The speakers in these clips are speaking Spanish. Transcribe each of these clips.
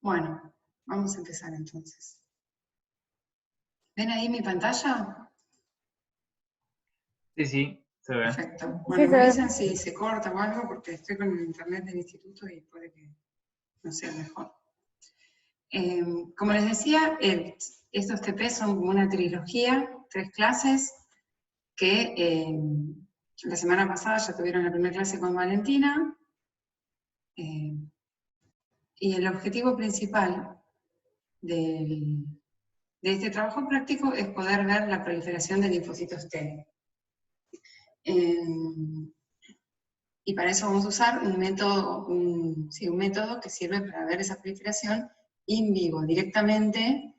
Bueno, vamos a empezar entonces. ¿Ven ahí mi pantalla? Sí, sí, se ve. Perfecto. Bueno, me avisan si se corta o algo, porque estoy con el internet del instituto y puede que no sea mejor. Como les decía, estos TP son como una trilogía, 3 clases, que la semana pasada ya tuvieron la primera clase con Valentina, y el objetivo principal de este trabajo práctico es poder ver la proliferación de linfocitos T. Y para eso vamos a usar un método que sirve para ver esa proliferación in vivo, directamente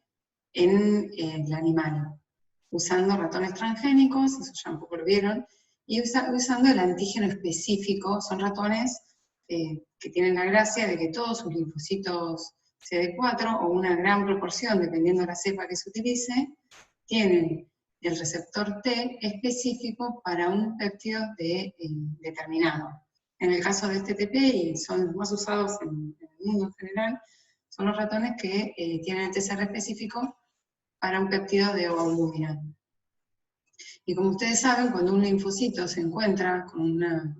en el animal, usando ratones transgénicos, eso ya un poco lo vieron, y usando el antígeno específico. Son ratones que tienen la gracia de que todos sus linfocitos CD4, o una gran proporción, dependiendo de la cepa que se utilice, tienen el receptor T específico para un péptido determinado. En el caso de este TP, y son los más usados en el mundo en general, son los ratones que tienen el TCR específico para un péptido de ovoalbúmina. Y como ustedes saben, cuando un linfocito se encuentra con una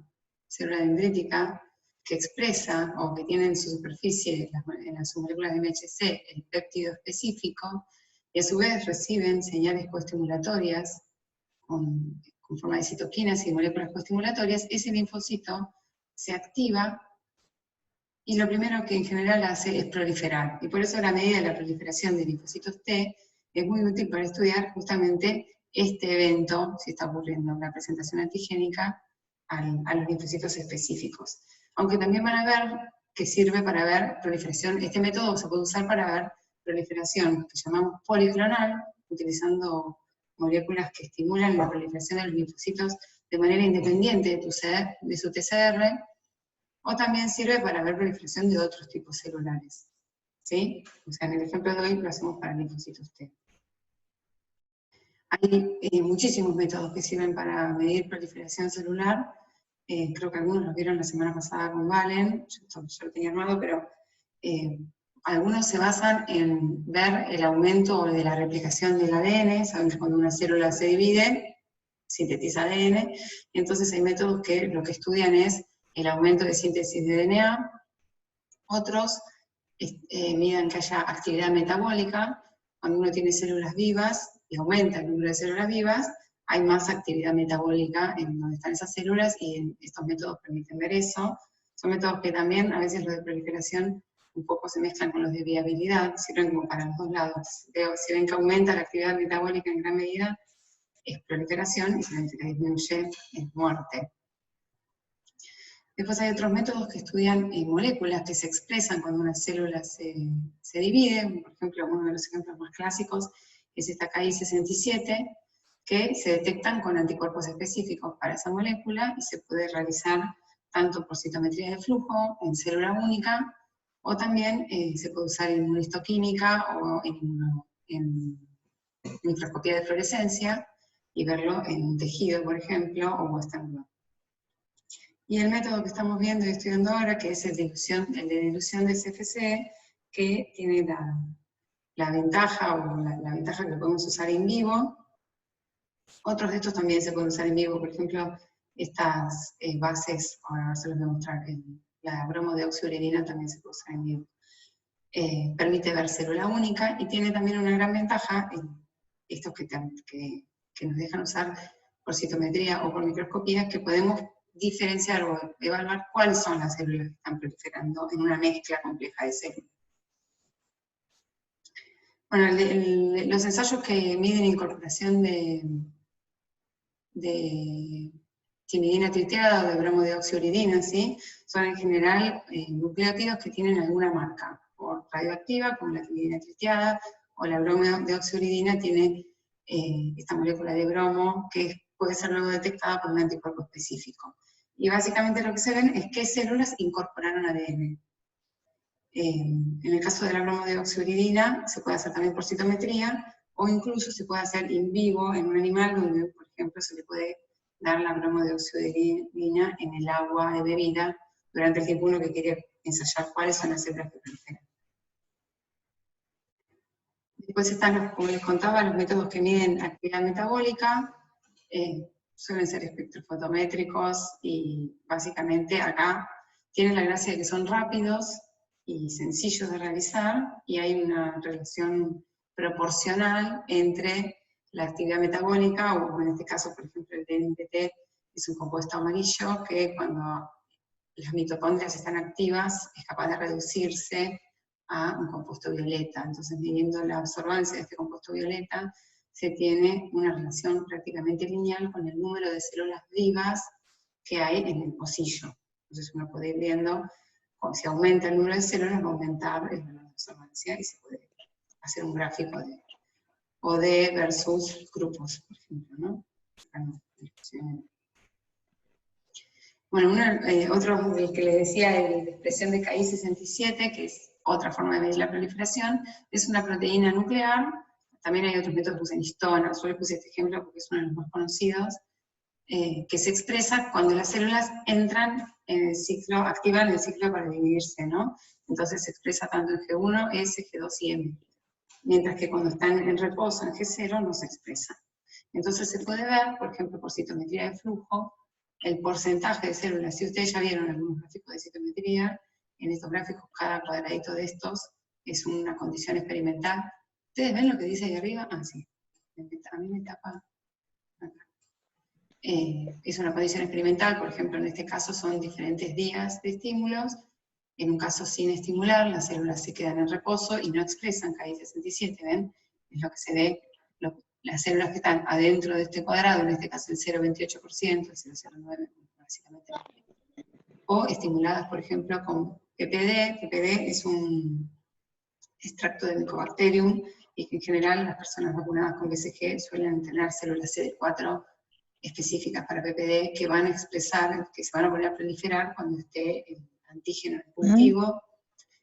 célula dendrítica que expresa o que tiene en su superficie, en las moléculas de MHC, el péptido específico, y a su vez reciben señales coestimulatorias con forma de citoquinas y moléculas coestimulatorias, ese linfocito se activa y lo primero que en general hace es proliferar. Y por eso la medida de la proliferación de linfocitos T es muy útil para estudiar justamente este evento, si está ocurriendo, la presentación antigénica a los linfocitos específicos. Aunque también van a ver que sirve para ver proliferación, este método se puede usar para ver proliferación, que llamamos policlonal, utilizando moléculas que estimulan la proliferación de los linfocitos de manera independiente de su TCR, o también sirve para ver proliferación de otros tipos celulares. ¿Sí? O sea, en el ejemplo de hoy lo hacemos para linfocitos T. Hay muchísimos métodos que sirven para medir proliferación celular. Creo que algunos los vieron la semana pasada con Valen, yo lo tenía armado, pero algunos se basan en ver el aumento de la replicación del ADN. Saben que cuando una célula se divide, sintetiza ADN, y entonces hay métodos que lo que estudian es el aumento de síntesis de DNA. Otros miden que haya actividad metabólica. Cuando uno tiene células vivas y aumenta el número de células vivas, hay más actividad metabólica en donde están esas células, y estos métodos permiten ver eso. Son métodos que también, a veces los de proliferación, un poco se mezclan con los de viabilidad, sirven como para los dos lados. Si ven que aumenta la actividad metabólica en gran medida, es proliferación, y si ven que disminuye, es muerte. Después hay otros métodos que estudian moléculas que se expresan cuando una célula se divide. Por ejemplo, uno de los ejemplos más clásicos es esta Ki-67, que se detectan con anticuerpos específicos para esa molécula, y se puede realizar tanto por citometría de flujo en célula única, o también se puede usar en inmunohistoquímica o en microscopía de fluorescencia, y verlo en tejido, por ejemplo, o muestra en blood. Y el método que estamos viendo y estudiando ahora, que es el de dilución de CFC, que tiene la ventaja, o la ventaja que lo podemos usar en vivo. Otros de estos también se pueden usar en vivo, por ejemplo, estas bases, ahora se los voy a mostrar, la bromodeoxiuridina también se puede usar en vivo. Permite ver célula única, y tiene también una gran ventaja, estos que nos dejan usar por citometría o por microscopía, que podemos diferenciar o evaluar cuáles son las células que están proliferando en una mezcla compleja de células. Bueno, los ensayos que miden incorporación de timidina tritiada o de bromodeoxiuridina, ¿sí? Son en general nucleótidos que tienen alguna marca, o radioactiva, como la timidina tritiada, o la bromodeoxiuridina tiene esta molécula de bromo que puede ser luego detectada por un anticuerpo específico. Y básicamente lo que se ven es qué células incorporaron ADN. En el caso de la bromodeoxiuridina se puede hacer también por citometría, o incluso se puede hacer in vivo en un animal donde, por ejemplo, se le puede dar la bromodeoxiuridina en el agua de bebida durante el tiempo uno que quiere ensayar cuáles son las células que proliferan. Después están, como les contaba, los métodos que miden actividad metabólica, suelen ser espectrofotométricos y básicamente acá tienen la gracia de que son rápidos y sencillos de realizar y hay una relación proporcional entre la actividad metabólica, o en este caso, por ejemplo, el DNPT es un compuesto amarillo que cuando las mitocondrias están activas es capaz de reducirse a un compuesto violeta. Entonces, midiendo la absorbancia de este compuesto violeta, se tiene una relación prácticamente lineal con el número de células vivas que hay en el pocillo. Entonces uno puede ir viendo, si aumenta el número de células, va a aumentar el valor de absorbancia y se puede hacer un gráfico de OD versus grupos, por ejemplo, ¿no? Bueno, otro del que les decía, de la expresión de Ki67, que es otra forma de medir la proliferación, es una proteína nuclear. También hay otros métodos que usan histona, solo puse este ejemplo porque es uno de los más conocidos, que se expresa cuando las células entran en el ciclo, activan el ciclo para dividirse, ¿no? Entonces se expresa tanto en G1, S, G2 y M. Mientras que cuando están en reposo, en G0, no se expresa. Entonces se puede ver, por ejemplo, por citometría de flujo, el porcentaje de células. Si ustedes ya vieron algunos gráficos de citometría, en estos gráficos cada cuadradito de estos es una condición experimental. ¿Ustedes ven lo que dice ahí arriba? Ah, sí. A mí me tapa acá. Es una condición experimental, por ejemplo, en este caso son diferentes días de estímulos. En un caso sin estimular, las células se quedan en reposo y no expresan Ki67, ¿ven? Es lo que se ve, las células que están adentro de este cuadrado, en este caso el 0,28%, el 0,09%, básicamente. O estimuladas, por ejemplo, con PPD. PPD es un extracto de Mycobacterium, y que en general las personas vacunadas con BCG suelen tener células CD4 específicas para PPD que van a expresar, que se van a poner a proliferar cuando esté el antígeno en el cultivo.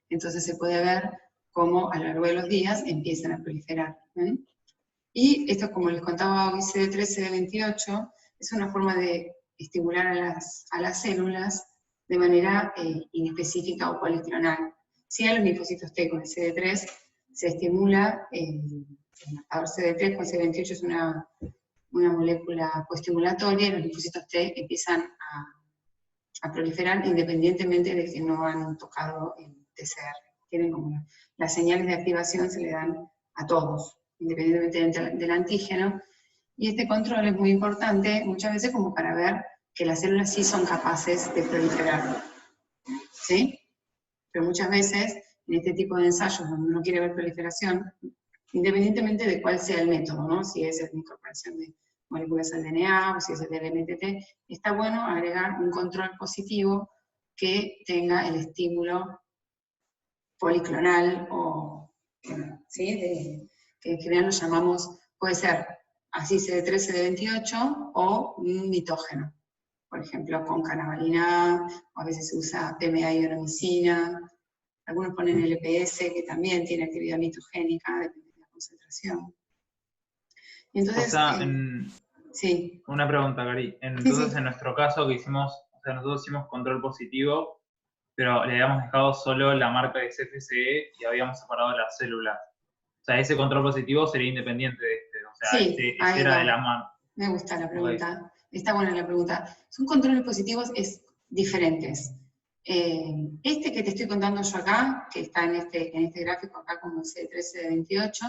Entonces se puede ver cómo a lo largo de los días empiezan a proliferar. Y esto, como les contaba hoy, CD3, CD28, es una forma de estimular a las células de manera inespecífica o policlonal. Si hay los linfocitos T con el CD3, se estimula el marcador CD3 con CD28, es una molécula coestimulatoria, y los linfocitos T empiezan a proliferar independientemente de que no han tocado el TCR. Tienen como las señales de activación se le dan a todos, independientemente del antígeno, y este control es muy importante muchas veces como para ver que las células sí son capaces de proliferar, ¿sí? Pero muchas veces en este tipo de ensayos donde uno quiere ver proliferación, independientemente de cuál sea el método, ¿no? Si es la incorporación de moléculas al DNA o si es el del MTT, está bueno agregar un control positivo que tenga el estímulo policlonal, o, ¿sí? Que en general lo llamamos, puede ser así CD3, CD28 o un mitógeno. Por ejemplo, con canabalina, o a veces se usa PMA y ionomicina. Algunos ponen LPS, que también tiene actividad mitogénica, depende de la concentración. Entonces, o sea, sí. Una pregunta, Cari. Entonces, sí. En nuestro caso que hicimos, o sea, nosotros hicimos control positivo, pero le habíamos dejado solo la marca de CFCE y habíamos separado las células. O sea, ese control positivo sería independiente de este. O sea, sí, ese era de la mano. Me gusta la pregunta. Okay. Está buena la pregunta. Son controles positivos diferentes. Este que te estoy contando yo acá, que está en este gráfico acá como C13 de 28,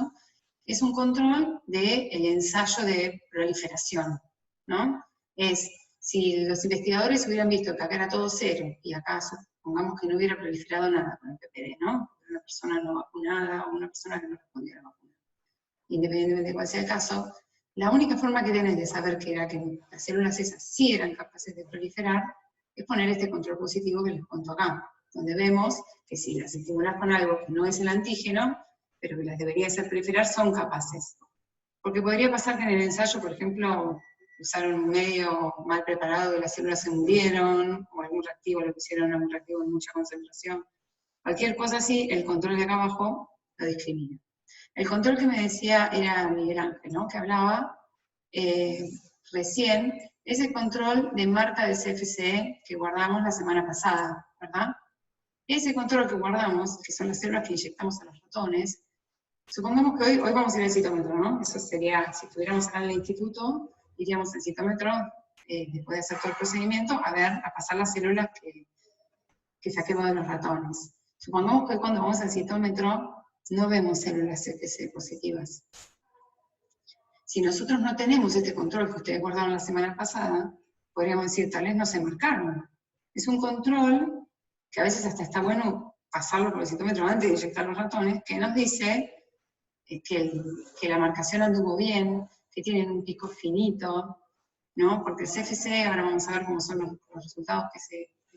es un control del ensayo de proliferación, ¿no? Es, si los investigadores hubieran visto que acá era todo cero, y acá supongamos que no hubiera proliferado nada con el PPD, ¿no? Una persona no vacunada o una persona que no respondió a la vacuna. Independientemente de cuál sea el caso, la única forma que tenés de saber que las células esas sí eran capaces de proliferar es poner este control positivo que les cuento acá, donde vemos que si las estimulas con algo que no es el antígeno, pero que las debería hacer proliferar, son capaces. Porque podría pasar que en el ensayo, por ejemplo, usaron un medio mal preparado y las células se murieron, o algún reactivo le pusieron a un reactivo en mucha concentración. Cualquier cosa así, el control de acá abajo lo discrimina. El control que me decía era Miguel Ángel, ¿no? Que hablaba recién, es el control de marca de CFCE que guardamos la semana pasada, ¿verdad? Ese control que guardamos, que son las células que inyectamos a los ratones, Supongamos que hoy vamos a ir al citómetro, ¿no? Eso sería, si estuviéramos acá en el instituto, iríamos al citómetro, después de hacer todo el procedimiento, a pasar las células que saquemos de los ratones. Supongamos que hoy cuando vamos al citómetro no vemos células CFC positivas. Si nosotros no tenemos este control que ustedes guardaron la semana pasada, podríamos decir, tal vez no se marcaron. Es un control que a veces hasta está bueno pasarlo por el citómetro antes de inyectar los ratones, que nos dice que la marcación anduvo bien, que tienen un pico finito, ¿no? Porque el CFC, ahora vamos a ver cómo son los resultados que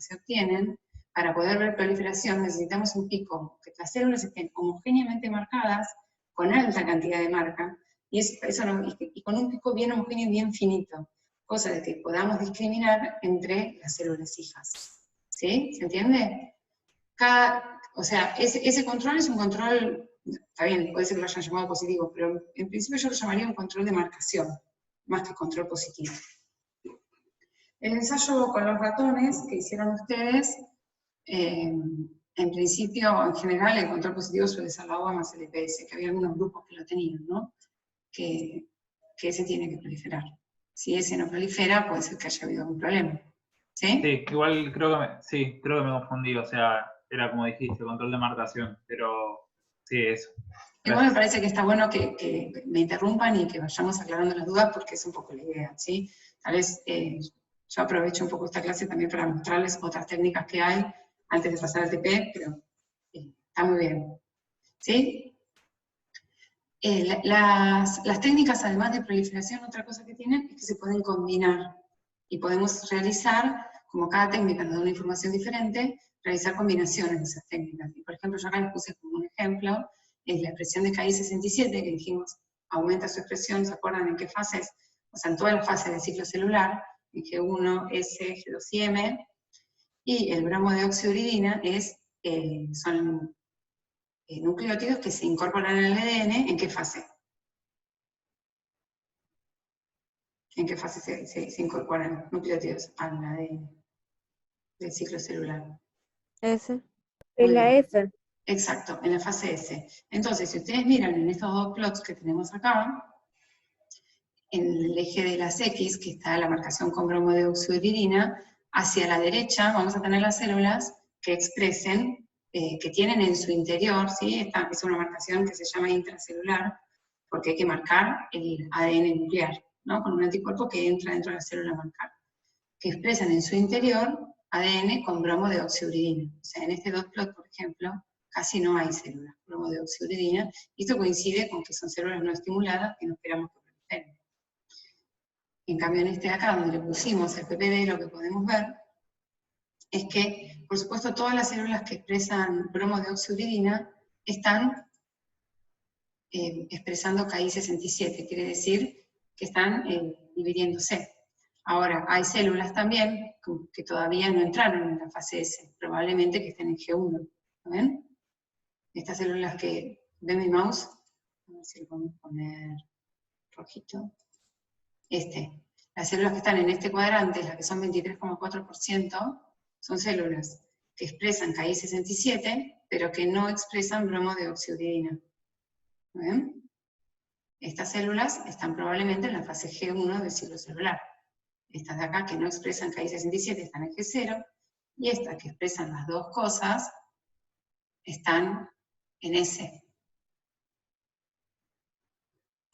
se obtienen. Para poder ver proliferación necesitamos un pico, que las células estén homogéneamente marcadas, con alta cantidad de marca, y con un pico bien homogéneo y bien finito, cosa de que podamos discriminar entre las células hijas. ¿Sí? ¿Se entiende? O sea, ese control es un control, está bien, puede ser que lo hayan llamado positivo, pero en principio yo lo llamaría un control de marcación, más que control positivo. El ensayo con los ratones que hicieron ustedes, en principio, en general, el control positivo suele ser la OVA más el EPS, que había algunos grupos que lo tenían, ¿no? Que ese tiene que proliferar. Si ese no prolifera, puede ser que haya habido algún problema. ¿Sí? Sí, igual creo que me confundí, o sea, era como dijiste, control de marcación, pero sí, eso. Igual me parece que está bueno que me interrumpan y que vayamos aclarando las dudas porque es un poco la idea, ¿sí? Tal vez yo aprovecho un poco esta clase también para mostrarles otras técnicas que hay antes de pasar al TP, pero está muy bien, ¿sí? Las técnicas, además de proliferación, otra cosa que tienen es que se pueden combinar y podemos realizar, como cada técnica nos da una información diferente, realizar combinaciones de esas técnicas. Y por ejemplo, yo acá les puse como un ejemplo, es la expresión de KI67, que dijimos aumenta su expresión, ¿se acuerdan en qué fases? O sea, en todas las fases del ciclo celular, en G1, S, G2 y M, y el bromo de oxiuridina son nucleótidos que se incorporan al ADN, ¿en qué fase? ¿En qué fase se incorporan nucleótidos al ADN del ciclo celular? S. En la S. Exacto, en la fase S. Entonces, si ustedes miran en estos dos plots que tenemos acá, en el eje de las X, que está la marcación con bromo de oxiuridina, hacia la derecha vamos a tener las células que expresen, que tienen en su interior, ¿sí? Esta es una marcación que se llama intracelular, porque hay que marcar el ADN nuclear, ¿no? Con un anticuerpo que entra dentro de la célula a marcar, que expresan en su interior ADN con bromo de oxiuridina. O sea, en este dot plot, por ejemplo, casi no hay células bromo de oxiuridina, y esto coincide con que son células no estimuladas que no esperamos que proliferen. En cambio, en este de acá, donde le pusimos el PPD, lo que podemos ver es que, por supuesto, todas las células que expresan bromo de oxiuridina están expresando KI67, quiere decir que están dividiéndose. Ahora, hay células también que todavía no entraron en la fase S, probablemente que estén en G1, ¿lo ven? Estas células que ven mi mouse, a ver si lo podemos poner rojito. Las células que están en este cuadrante, las que son 23,4%, son células que expresan KI67, pero que no expresan bromo de oxiuridina. ¿Ven? Estas células están probablemente en la fase G1 del ciclo celular. Estas de acá que no expresan KI67 están en G0, y estas que expresan las dos cosas están en S.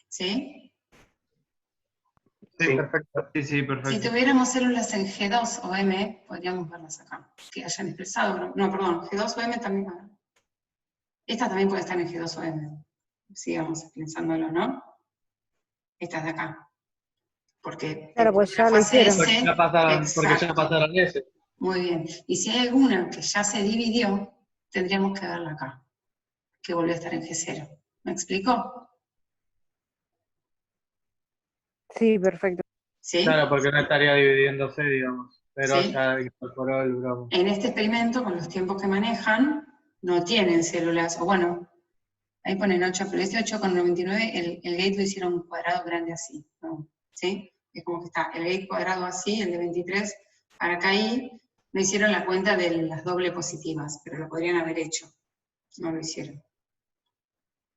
¿Sí? Sí, perfecto. Sí, perfecto. Si tuviéramos células en G2 o M, podríamos verlas acá, que hayan expresado, no, perdón, G2 o M también. Estas también pueden estar en G2 o M. Sigamos pensándolo, ¿no? Estas de acá. Porque claro, pues ya lo hicieron. S, porque ya pasaron ese. Muy bien. Y si hay alguna que ya se dividió, tendríamos que verla acá, que volvió a estar en G0. ¿Me explico? Sí, perfecto. ¿Sí? Claro, porque no estaría dividiéndose, digamos. Pero ¿Sí? ya incorporó el bromo. En este experimento, con los tiempos que manejan, no tienen células, o bueno, ahí ponen 8, pero este 8,99, el gate lo hicieron un cuadrado grande así, ¿no? ¿Sí? Es como que está el gate cuadrado así, el de 23, para acá ahí, no hicieron la cuenta de las doble positivas, pero lo podrían haber hecho. No lo hicieron.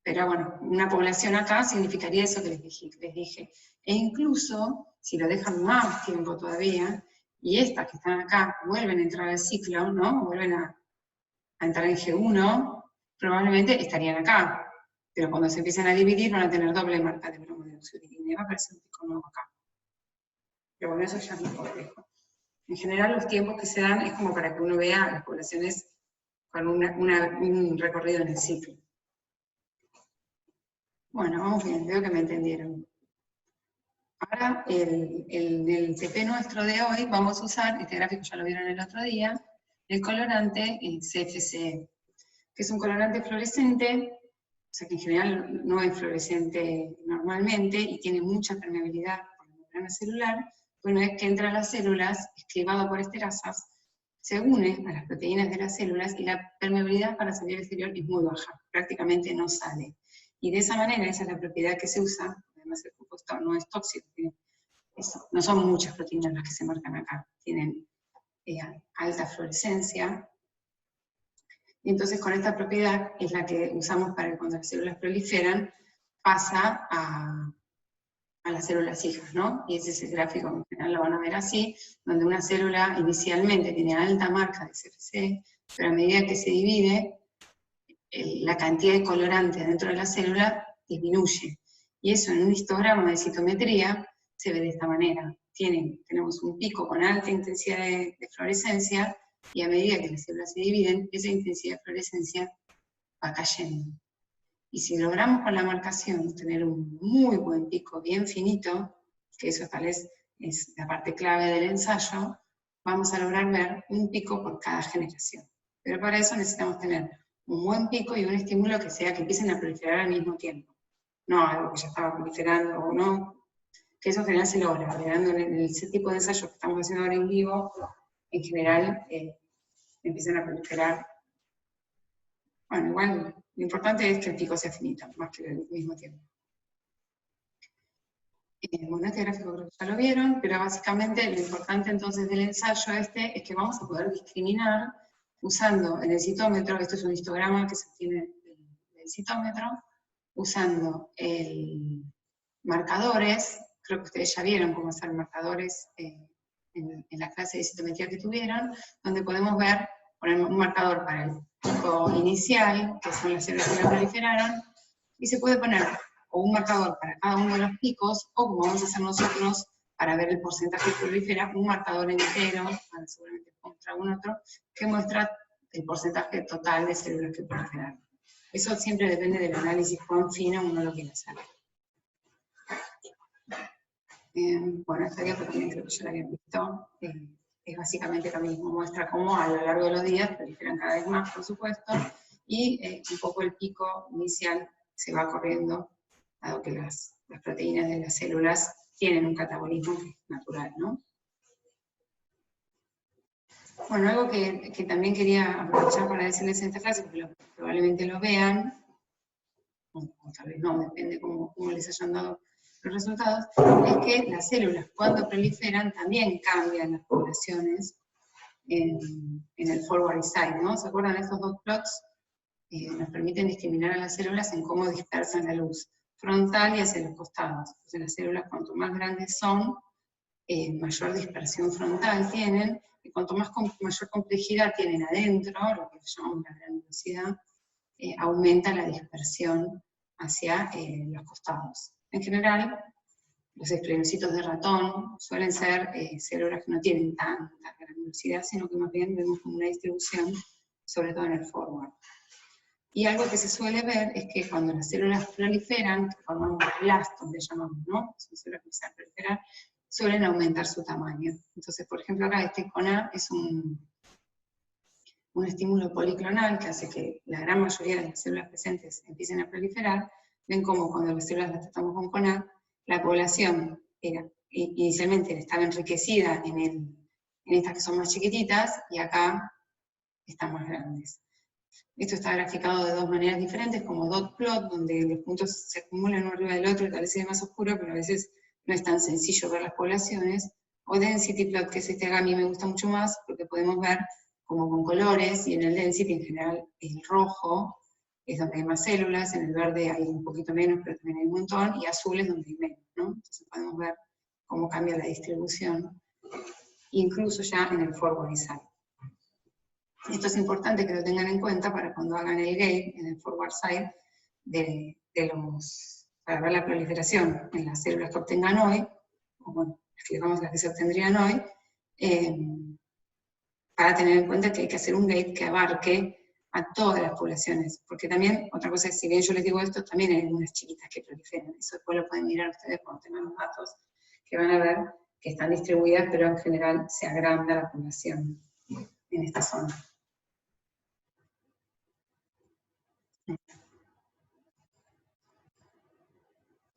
Pero bueno, una población acá significaría eso que les dije. E incluso, si lo dejan más tiempo todavía, y estas que están acá vuelven a entrar al ciclo, ¿no? Vuelven a entrar en G1, probablemente estarían acá. Pero cuando se empiezan a dividir van a tener doble marca de bromo de óxido y va a aparecer un pico nuevo acá. Pero bueno, eso ya es más complejo. En general, los tiempos que se dan es como para que uno vea las poblaciones con un recorrido en el ciclo. Bueno, vamos bien, veo que me entendieron. Ahora, el TP nuestro de hoy, vamos a usar, este gráfico ya lo vieron el otro día, el colorante CFCE, que es un colorante fluorescente, o sea que en general no es fluorescente normalmente, y tiene mucha permeabilidad por la membrana celular. Una vez que entra a las células, esquivado por esterasas, se une a las proteínas de las células y la permeabilidad para salir al exterior es muy baja, prácticamente no sale. Y de esa manera, esa es la propiedad que se usa, además el compuesto no es tóxico, no son muchas proteínas las que se marcan acá, tienen alta fluorescencia, y entonces con esta propiedad es la que usamos para que cuando las células proliferan, pasa a las células hijas, ¿no? Y ese es el gráfico, en general lo van a ver así, donde una célula inicialmente tiene alta marca de CFC, pero a medida que se divide, la cantidad de colorante dentro de la célula disminuye. Y eso en un histograma de citometría se ve de esta manera. Tenemos un pico con alta intensidad de fluorescencia, y a medida que las células se dividen, esa intensidad de fluorescencia va cayendo. Y si logramos con la marcación tener un muy buen pico bien finito, que eso tal vez es la parte clave del ensayo, vamos a lograr ver un pico por cada generación. Pero para eso necesitamos tener un buen pico y un estímulo que sea que empiecen a proliferar al mismo tiempo. No algo que ya estaba proliferando o no, que eso en general se logra, agregando en ese tipo de ensayos que estamos haciendo ahora en vivo, en general empiezan a proliferar. Bueno, igual lo importante es que el pico sea finito, más que al mismo tiempo. Bueno, este gráfico creo que ya lo vieron, pero básicamente lo importante entonces del ensayo es que vamos a poder discriminar usando en el citómetro, esto es un histograma que se obtiene del citómetro, usando marcadores, creo que ustedes ya vieron cómo hacer marcadores en la clase de citometría que tuvieron, donde podemos ver, poner un marcador para el pico inicial, que son las células que proliferaron, y se puede poner o un marcador para cada uno de los picos, o como vamos a hacer nosotros para ver el porcentaje que prolifera, un marcador entero, seguramente contra un otro, que muestra el porcentaje total de células que proliferaron. Eso siempre depende del análisis cuán fino uno lo quiere hacer. Bueno, esta diapositiva también creo que ya la habían visto. Es básicamente lo mismo, muestra cómo a lo largo de los días proliferan cada vez más, por supuesto, y un poco el pico inicial se va corriendo, dado que las proteínas de las células tienen un catabolismo natural, ¿no? Bueno, algo que también quería aprovechar para decirles en esta clase, porque probablemente lo vean, o tal vez no, depende cómo les hayan dado los resultados, es que las células cuando proliferan también cambian las poblaciones en el forward y side, ¿no? ¿Se acuerdan de estos dos plots? Nos permiten discriminar a las células en cómo dispersan la luz, frontal y hacia los costados. Entonces las células cuanto más grandes son, mayor dispersión frontal tienen, y cuanto mayor complejidad tienen adentro, lo que llamamos la granulosidad, aumenta la dispersión hacia los costados. En general, los esplenocitos de ratón suelen ser células que no tienen tanta granulosidad, sino que más bien vemos como una distribución, sobre todo en el forward. Y algo que se suele ver es que cuando las células proliferan, que forman blastos, le llamamos, ¿no? Son células que empiezan a proliferar, suelen aumentar su tamaño. Entonces, por ejemplo, acá este CONA es un estímulo policlonal que hace que la gran mayoría de las células presentes empiecen a proliferar. Ven como cuando las células las tratamos con CONA, la población inicialmente estaba enriquecida en estas que son más chiquititas, y acá están más grandes. Esto está graficado de dos maneras diferentes, como dot plot, donde los puntos se acumulan uno arriba del otro y tal vez sea más oscuro, pero a veces no es tan sencillo ver las poblaciones, o density plot, que es este acá, a mí me gusta mucho más, porque podemos ver como con colores, y en el density en general el rojo es donde hay más células, en el verde hay un poquito menos, pero también hay un montón, y azul es donde hay menos, ¿no? Entonces podemos ver cómo cambia la distribución, incluso ya en el forward y side. Esto es importante que lo tengan en cuenta para cuando hagan el gate en el forward side, para ver la proliferación en las células que obtengan hoy, o bueno, las que se obtendrían hoy, para tener en cuenta que hay que hacer un gate que abarque a todas las poblaciones, porque también, otra cosa es, si bien yo les digo esto, también hay algunas chiquitas que proliferan, eso después lo pueden mirar ustedes cuando tengan los datos, que van a ver que están distribuidas, pero en general se agranda la población en esta zona.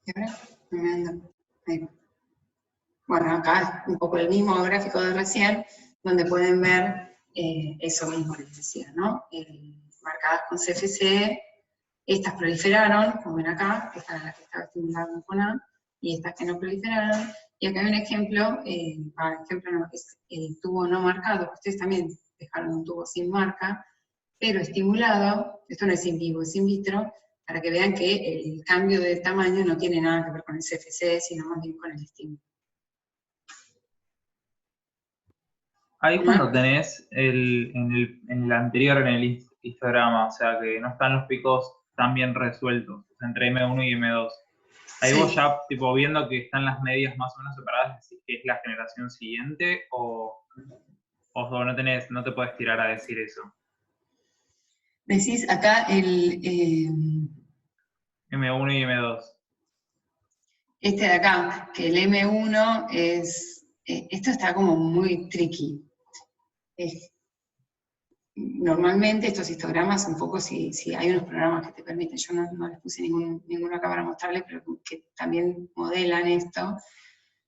¿Y ahora? No me anda. Ahí. Bueno, acá es un poco el mismo gráfico de recién, donde pueden ver eso mismo que les decía, ¿no? Marcadas con CFC, estas proliferaron, como ven acá, esta es la que estaba estimulada con A, y estas que no proliferaron, y acá hay un ejemplo, es el tubo no marcado, ustedes también dejaron un tubo sin marca, pero estimulado, esto no es in vivo, es in vitro, para que vean que el cambio de tamaño no tiene nada que ver con el CFC, sino más bien con el estímulo. Ahí cuando tenés en el anterior, en el histograma, o sea que no están los picos tan bien resueltos, o sea, entre M1 y M2. Ahí sí. Vos ya, tipo, viendo que están las medias más o menos separadas, ¿decís que es la generación siguiente? ¿O no te puedes tirar a decir eso? Decís acá el... M1 y M2. Este de acá, que el M1 es... esto está como muy tricky. Normalmente estos histogramas, un poco, si hay unos programas que te permiten, yo no les puse ninguno acá para mostrarles, pero que también modelan esto,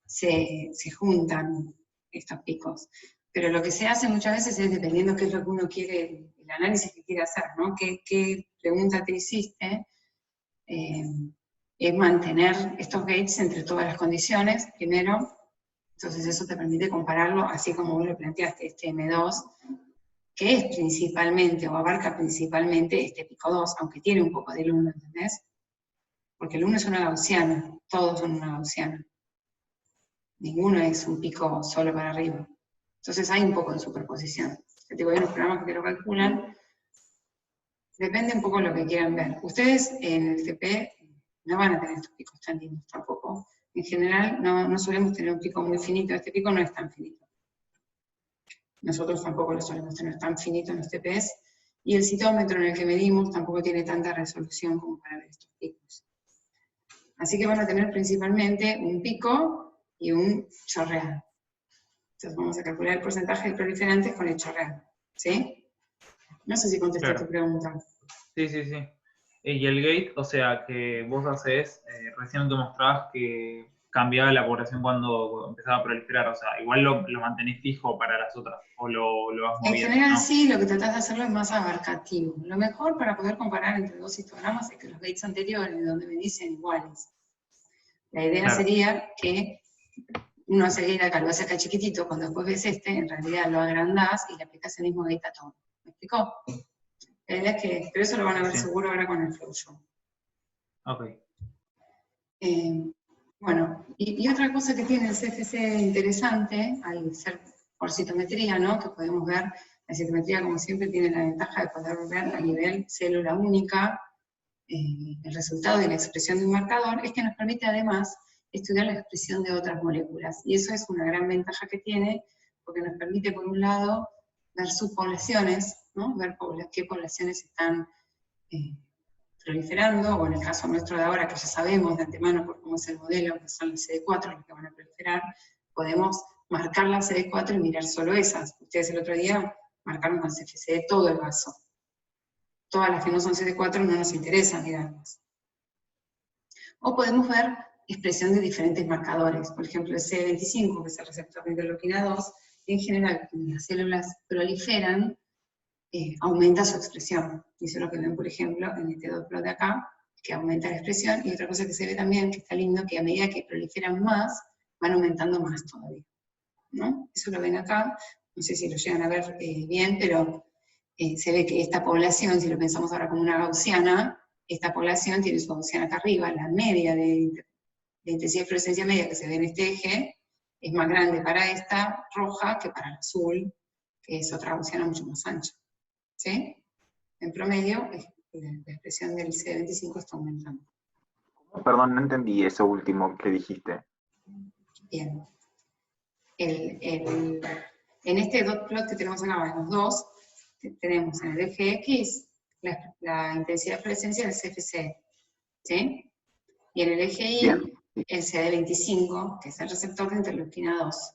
se juntan estos picos. Pero lo que se hace muchas veces es, dependiendo qué es lo que uno quiere, el análisis que quiere hacer, ¿no? ¿Qué pregunta te hiciste? Es mantener estos gates entre todas las condiciones, primero. Entonces eso te permite compararlo, así como vos lo planteaste, este M2, que es principalmente, o abarca principalmente este pico 2, aunque tiene un poco del 1, ¿entendés? Porque el 1 es una gaussiana, todos son una gaussiana. Ninguno es un pico solo para arriba. Entonces hay un poco de superposición. Te digo, hay unos programas que lo calculan. Depende un poco de lo que quieran ver. Ustedes en el TP no van a tener estos picos tan lindos tampoco. En general no solemos tener un pico muy finito. Este pico no es tan finito. Nosotros tampoco lo solemos tener tan finito en los TPs. Y el citómetro en el que medimos tampoco tiene tanta resolución como para ver estos picos. Así que van a tener principalmente un pico y un chorreado. Entonces vamos a calcular el porcentaje de proliferantes con el chorreado. ¿Sí? No sé si contesté tu pregunta. Sí. Y el gate, o sea, que vos haces, recién te mostrabas que cambiaba la población cuando empezaba a proliferar, o sea, igual lo mantenés fijo para las otras, o lo vas moviendo. En general, ¿no? sí, lo que tratás de hacerlo es más abarcativo. Lo mejor para poder comparar entre dos histogramas es que los gates anteriores, donde me dicen iguales. La idea sería que uno hace el gate acá, lo hace acá chiquitito, cuando después ves este, en realidad lo agrandás y le aplicás el mismo gate a todo. ¿Me explicó? La idea es que, pero eso lo van a ver seguro ahora con el FlowShow. Ok. Bueno, y otra cosa que tiene el CFC interesante, al ser por citometría, ¿no? Que podemos ver, la citometría como siempre tiene la ventaja de poder ver a nivel célula única el resultado de la expresión de un marcador, es que nos permite además estudiar la expresión de otras moléculas. Y eso es una gran ventaja que tiene, porque nos permite, por un lado, ver subpoblaciones, ¿no? Ver qué poblaciones están proliferando, o en el caso nuestro de ahora, que ya sabemos de antemano por cómo es el modelo, que son las CD4 las que van a proliferar, podemos marcar la CD4 y mirar solo esas. Ustedes el otro día marcaron con CFC de todo el vaso. Todas las que no son CD4 no nos interesan mirarlas. O podemos ver expresión de diferentes marcadores. Por ejemplo, el CD25, que es el receptor de interleuquina 2, en general, cuando las células proliferan, aumenta su expresión. Y eso es lo que ven, por ejemplo, en este 2 plot de acá, que aumenta la expresión. Y otra cosa que se ve también, que está lindo, que a medida que proliferan más, van aumentando más todavía, ¿no? Eso lo ven acá, no sé si lo llegan a ver bien, pero se ve que esta población, si lo pensamos ahora como una gaussiana, esta población tiene su gaussiana acá arriba, la media de intensidad de fluorescencia media que se ve en este eje, es más grande para esta roja que para la azul, que es otra gaussiana mucho más ancha. ¿Sí? En promedio, la expresión del CD25 está aumentando. Perdón, no entendí eso último que dijiste. Bien. En este dot plot que tenemos acá, en los dos, tenemos en el eje X la intensidad de fluorescencia del CFC, ¿sí? Y en el eje Y, Bien. el CD25, que es el receptor de interleuquina 2.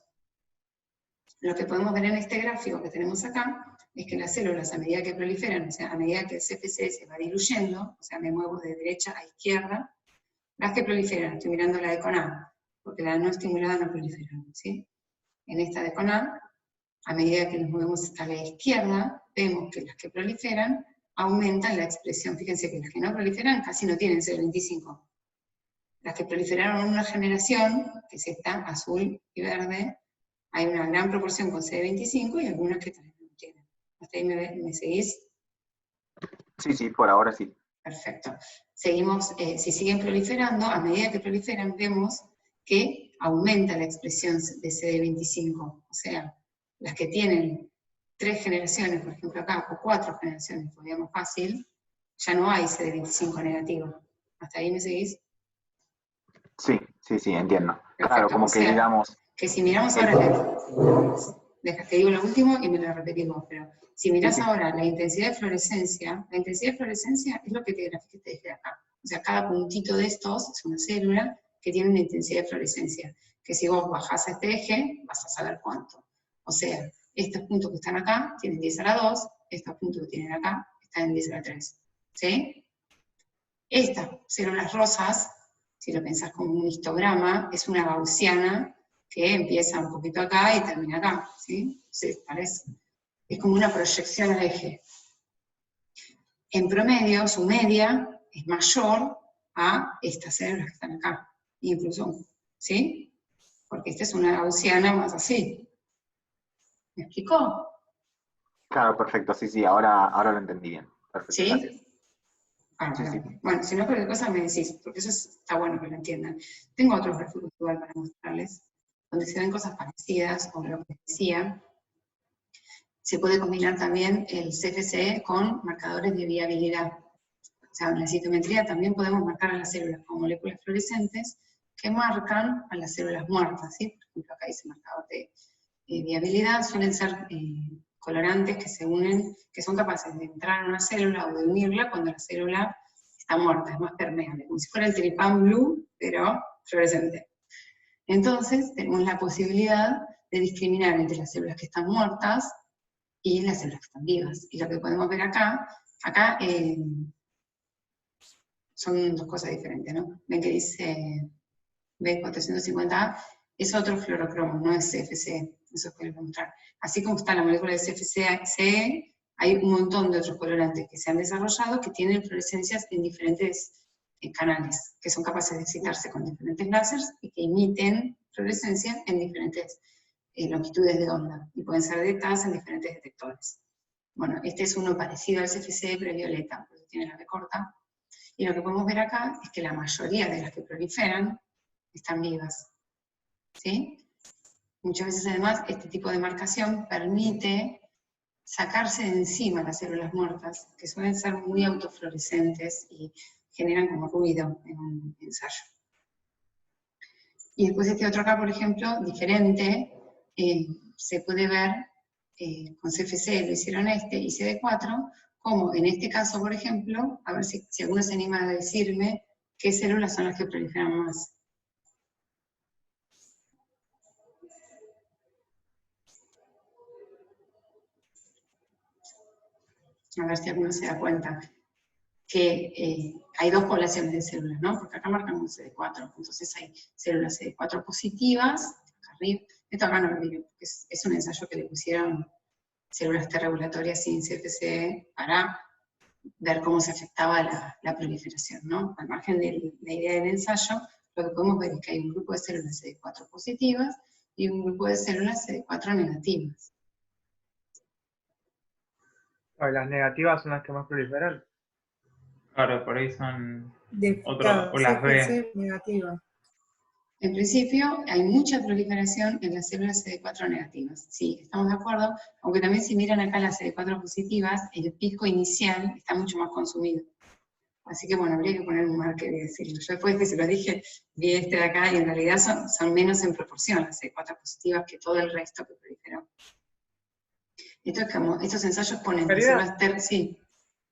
Lo que podemos ver en este gráfico que tenemos acá, es que las células, a medida que proliferan, o sea, a medida que el CFC se va diluyendo, o sea, me muevo de derecha a izquierda, las que proliferan, estoy mirando la de con A, porque la no estimulada no prolifera, ¿sí? En esta de con a medida que nos movemos a la izquierda, vemos que las que proliferan aumentan la expresión. Fíjense que las que no proliferan casi no tienen CD25. Las que proliferaron en una generación, que es esta, azul y verde, hay una gran proporción con CD25 y algunas que también no tienen. ¿Hasta ahí me seguís? Sí, por ahora sí. Perfecto. Seguimos, si siguen proliferando, a medida que proliferan vemos que aumenta la expresión de CD25. O sea, las que tienen 3 generaciones, por ejemplo acá, o 4 generaciones, podríamos fácil, ya no hay CD25 negativo. ¿Hasta ahí me seguís? Sí, entiendo. Perfecto. Claro, como O que sea, digamos... que si miramos ahora, deja, te digo lo último y me lo repetimos, pero si mirás ahora la intensidad de fluorescencia es lo que te grafiqué desde acá. O sea, cada puntito de estos es una célula que tiene una intensidad de fluorescencia, que si vos bajás a este eje, vas a saber cuánto. O sea, estos puntos que están acá tienen 10 a la 2, estos puntos que tienen acá están en 10 a la 3. ¿Sí? Estas células rosas, si lo pensás como un histograma, es una gaussiana que empieza un poquito acá y termina acá, ¿sí? Sí, parece. Es como una proyección al eje. En promedio, su media es mayor a estas células que están acá, incluso, ¿sí? Porque esta es una gaussiana más así. ¿Me explicó? Claro, perfecto, sí, ahora lo entendí bien. Perfecto, ¿Sí? gracias. Ah, Sí. bueno, si no cualquier cosa me decís, porque eso está bueno que lo entiendan. Tengo otros gráficos igual para mostrarles, donde se ven cosas parecidas, o lo que decía. Se puede combinar también el CFC con marcadores de viabilidad. O sea, en la citometría también podemos marcar a las células con moléculas fluorescentes que marcan a las células muertas, ¿sí? Por ejemplo, acá dice marcador de viabilidad, suelen ser colorantes que se unen, que son capaces de entrar en una célula o de unirla cuando la célula está muerta, es más permeable, como si fuera el tripán blue, pero fluorescente. Entonces, tenemos la posibilidad de discriminar entre las células que están muertas y las células que están vivas. Y lo que podemos ver acá son dos cosas diferentes, ¿no? Ven que dice B450A, es otro fluorocromo, no es CFC, eso pueden mostrar. Así como está la molécula de CFC-CE, hay un montón de otros colorantes que se han desarrollado que tienen fluorescencias en diferentes canales, que son capaces de excitarse con diferentes láseres y que emiten fluorescencia en diferentes longitudes de onda, y pueden ser detectadas en diferentes detectores. Bueno, este es uno parecido al CFC, pero violeta, porque tiene la B corta, y lo que podemos ver acá es que la mayoría de las que proliferan están vivas, ¿sí? Muchas veces además este tipo de marcación permite sacarse de encima las células muertas, que suelen ser muy autofluorescentes y generan como ruido en un ensayo. Y después este otro acá, por ejemplo, diferente, se puede ver con CFC, lo hicieron y CD4, como en este caso, por ejemplo, a ver si alguno se anima a decirme qué células son las que proliferan más. A ver si alguno se da cuenta que hay dos poblaciones de células, ¿no? Porque acá marcamos CD4, entonces hay células CD4 positivas, acá arriba. Esto acá no lo digo, porque es un ensayo que le pusieron células T regulatorias sin CFC para ver cómo se afectaba la proliferación, ¿no? Al margen de la idea del ensayo, lo que podemos ver es que hay un grupo de células CD4 positivas y un grupo de células CD4 negativas. Las negativas son las que más proliferan. Claro, por ahí son Claro, o las B. CFC negativa. En principio, hay mucha proliferación en las células CD4 negativas. Sí, estamos de acuerdo, aunque también si miran acá las CD4 positivas, el pico inicial está mucho más consumido. Así que bueno, habría que poner un marker y decirlo. Yo después que se lo dije, vi este de acá y en realidad son menos en proporción las CD4 positivas que todo el resto que proliferó. Esto es como, estos ensayos ponen que células sí.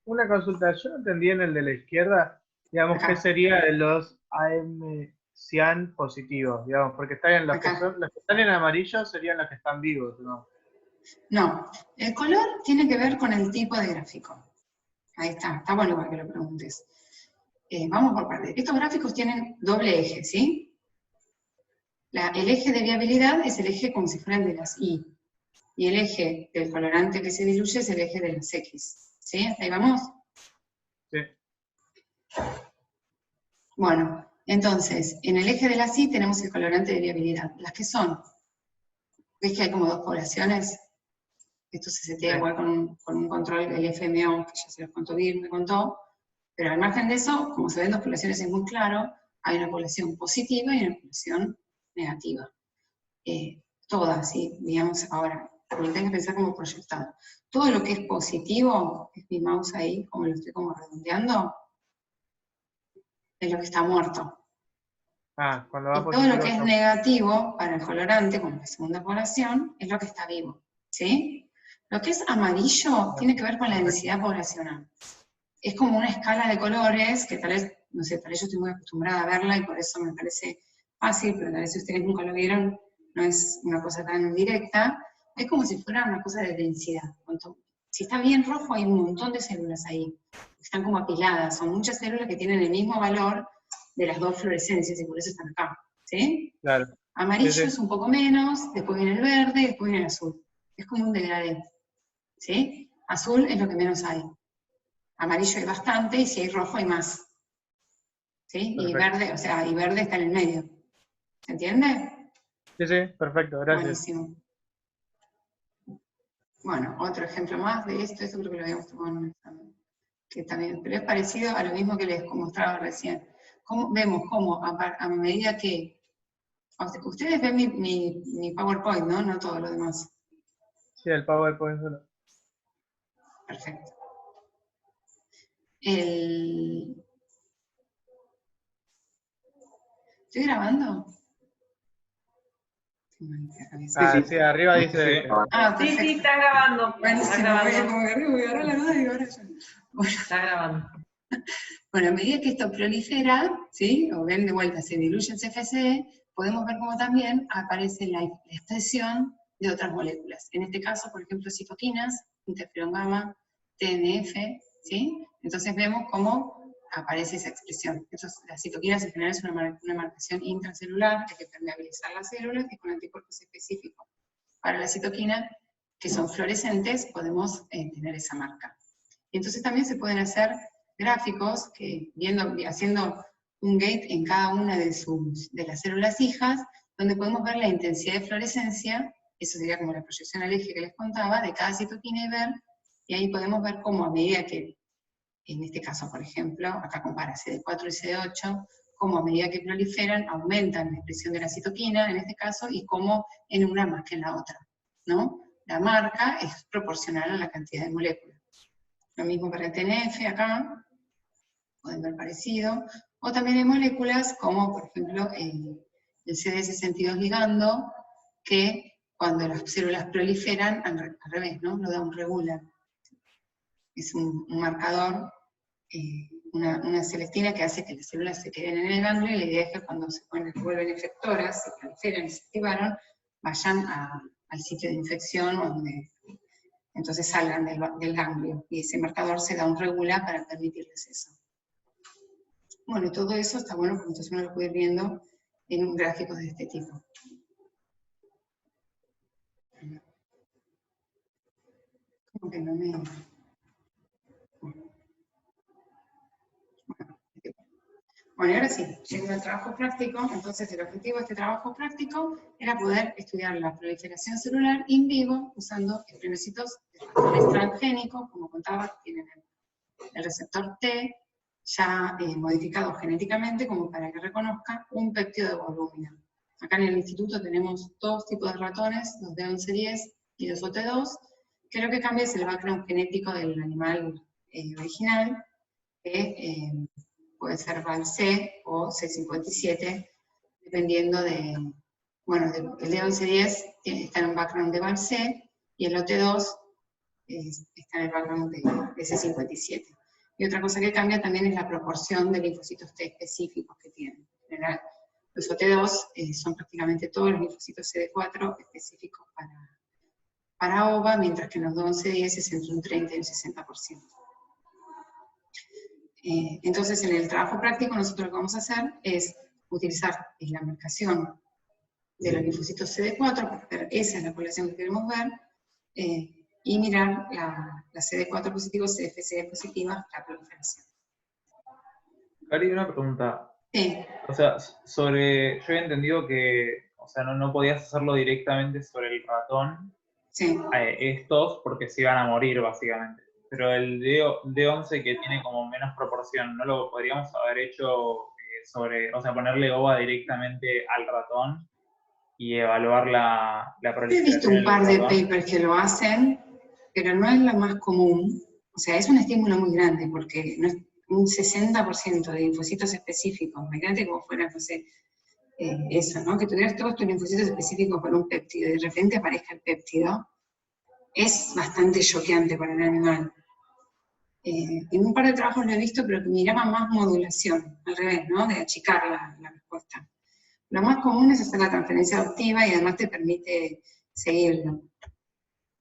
Una consulta, yo no entendí en el de la izquierda, digamos, Acá. ¿qué sería de los AM-cian positivos? Digamos, porque están los que están en amarillo serían los que están vivos, ¿no? No, el color tiene que ver con el tipo de gráfico. Ahí está bueno para que lo preguntes. Vamos por partes. Estos gráficos tienen doble eje, ¿sí? El eje de viabilidad es el eje como si fueran de las Y. Y el eje del colorante que se diluye es el eje de las X. ¿Sí? ¿Ahí vamos? Sí. Bueno, entonces, en el eje de las Y tenemos el colorante de viabilidad. ¿Las que son? ¿Ves que hay como dos poblaciones? Esto se setea igual con un control del FMO, que ya se los contó Vir, me contó. Pero al margen de eso, como se ven dos poblaciones es muy claro, hay una población positiva y una población negativa. Todas, ¿sí? Digamos, ahora, porque tengo que pensar como proyectado. Todo lo que es positivo, es mi mouse ahí, como lo estoy como redondeando, es lo que está muerto. Cuando va Y todo positivo, lo que es negativo para el colorante, como la segunda población, es lo que está vivo, ¿sí? Lo que es amarillo tiene que ver con la densidad poblacional. Es como una escala de colores, que tal vez, no sé, tal vez yo estoy muy acostumbrada a verla y por eso me parece fácil, pero tal vez si ustedes nunca lo vieron, no es una cosa tan directa. Es como si fuera una cosa de densidad. Si está bien rojo, hay un montón de células ahí. Están como apiladas, son muchas células que tienen el mismo valor de las dos fluorescencias y por eso están acá, ¿sí? Claro. Amarillo Sí. es un poco menos, después viene el verde y después viene el azul. Es como un degradé, ¿sí? Azul es lo que menos hay. Amarillo hay bastante, y si hay rojo hay más. ¿Sí? Y verde, y verde está en el medio. ¿Se entiende? Sí, perfecto, gracias. Buenísimo. Bueno, otro ejemplo más de esto creo que lo habíamos tomado en un examen. Que también, pero es parecido a lo mismo que les mostraba recién. Vemos cómo a medida que... Ustedes ven mi PowerPoint, ¿no? No todo lo demás. Sí, el PowerPoint solo. Perfecto. ¿Estoy grabando? Sí, arriba dice... Perfecto. Sí, está grabando. Buenísimo, Está grabando. me agarró la duda y ahora yo. Bueno. Está grabando. Bueno, a medida que esto prolifera, ¿sí? O ven de vuelta, se diluye el CFC, podemos ver cómo también aparece la expresión de otras moléculas. En este caso, por ejemplo, citoquinas, interferón gamma, TNF, ¿sí? Entonces vemos cómo aparece esa expresión. Entonces, las citoquinas en general es una marcación intracelular, hay que permeabilizar las células, y con anticuerpos específicos para la citoquina, que son fluorescentes, podemos tener esa marca. Y entonces también se pueden hacer gráficos que haciendo un gate en cada una de las células hijas, donde podemos ver la intensidad de fluorescencia, eso sería como la proyección al eje que les contaba, de cada citoquina y ver, y ahí podemos ver cómo a medida que, en este caso por ejemplo, acá compara CD4 y CD8, cómo a medida que proliferan, aumentan la expresión de la citoquina, en este caso, y cómo en una más que en la otra, ¿no? La marca es proporcional a la cantidad de moléculas. Lo mismo para el TNF acá, pueden ver parecido, o también hay moléculas como, por ejemplo, el CD62 ligando, que cuando las células proliferan, al revés, ¿no? Lo da un regular. Es un marcador, una selectina que hace que las células se queden en el ganglio, y la idea es que cuando se vuelven efectoras, se proliferan y se activaron, vayan al sitio de infección, donde entonces salgan del ganglio, y ese marcador se da un regular para permitirles eso. Bueno, y todo eso está bueno porque entonces uno lo puede ir viendo en un gráfico de este tipo. Como que no me... Bueno, y ahora sí, llegando al trabajo práctico. Entonces el objetivo de este trabajo práctico era poder estudiar la proliferación celular in vivo usando experimentitos de ratones transgénicos, como contaba, tienen el receptor T ya modificado genéticamente como para que reconozca un péptido de volúmina. Acá en el instituto tenemos dos tipos de ratones, los D1110 y los OT2, que lo que cambia es el background genético del animal original, que puede ser VAL-C o C57, dependiendo de, bueno, el D1110 está en un background de VAL-C, y el OT2 está en el background de C57. Y otra cosa que cambia también es la proporción de linfocitos T específicos que tienen. En general, los OT2 son prácticamente todos los linfocitos CD4 específicos para OVA, mientras que en los D1110 es entre un 30 y un 60%. Entonces, en el trabajo práctico, nosotros lo que vamos a hacer es utilizar la marcación de los linfocitos CD4, porque esa es la población que queremos ver, y mirar la CD4 positivo, CFCE positiva, la proliferación. Cari, una pregunta. Sí. O sea, yo había entendido que, o sea, no podías hacerlo directamente sobre el ratón, Sí. estos, porque se iban a morir, básicamente. Pero el D11 que tiene como menos proporción, ¿no lo podríamos haber hecho o sea, ponerle OVA directamente al ratón y evaluar la proliferación? He visto un par de papers que lo hacen, pero no es lo más común. O sea, es un estímulo muy grande, porque no es un 60% de linfocitos específicos. Imagínate como fuera, no sé, eso, ¿no? Que tuvieras todos tus linfocitos específicos por un péptido y de repente aparezca el péptido, es bastante choqueante para el animal. En un par de trabajos lo he visto, pero que miraban más modulación, al revés, ¿no? De achicar la respuesta. Lo más común es hacer la transferencia adoptiva y además te permite seguirlo.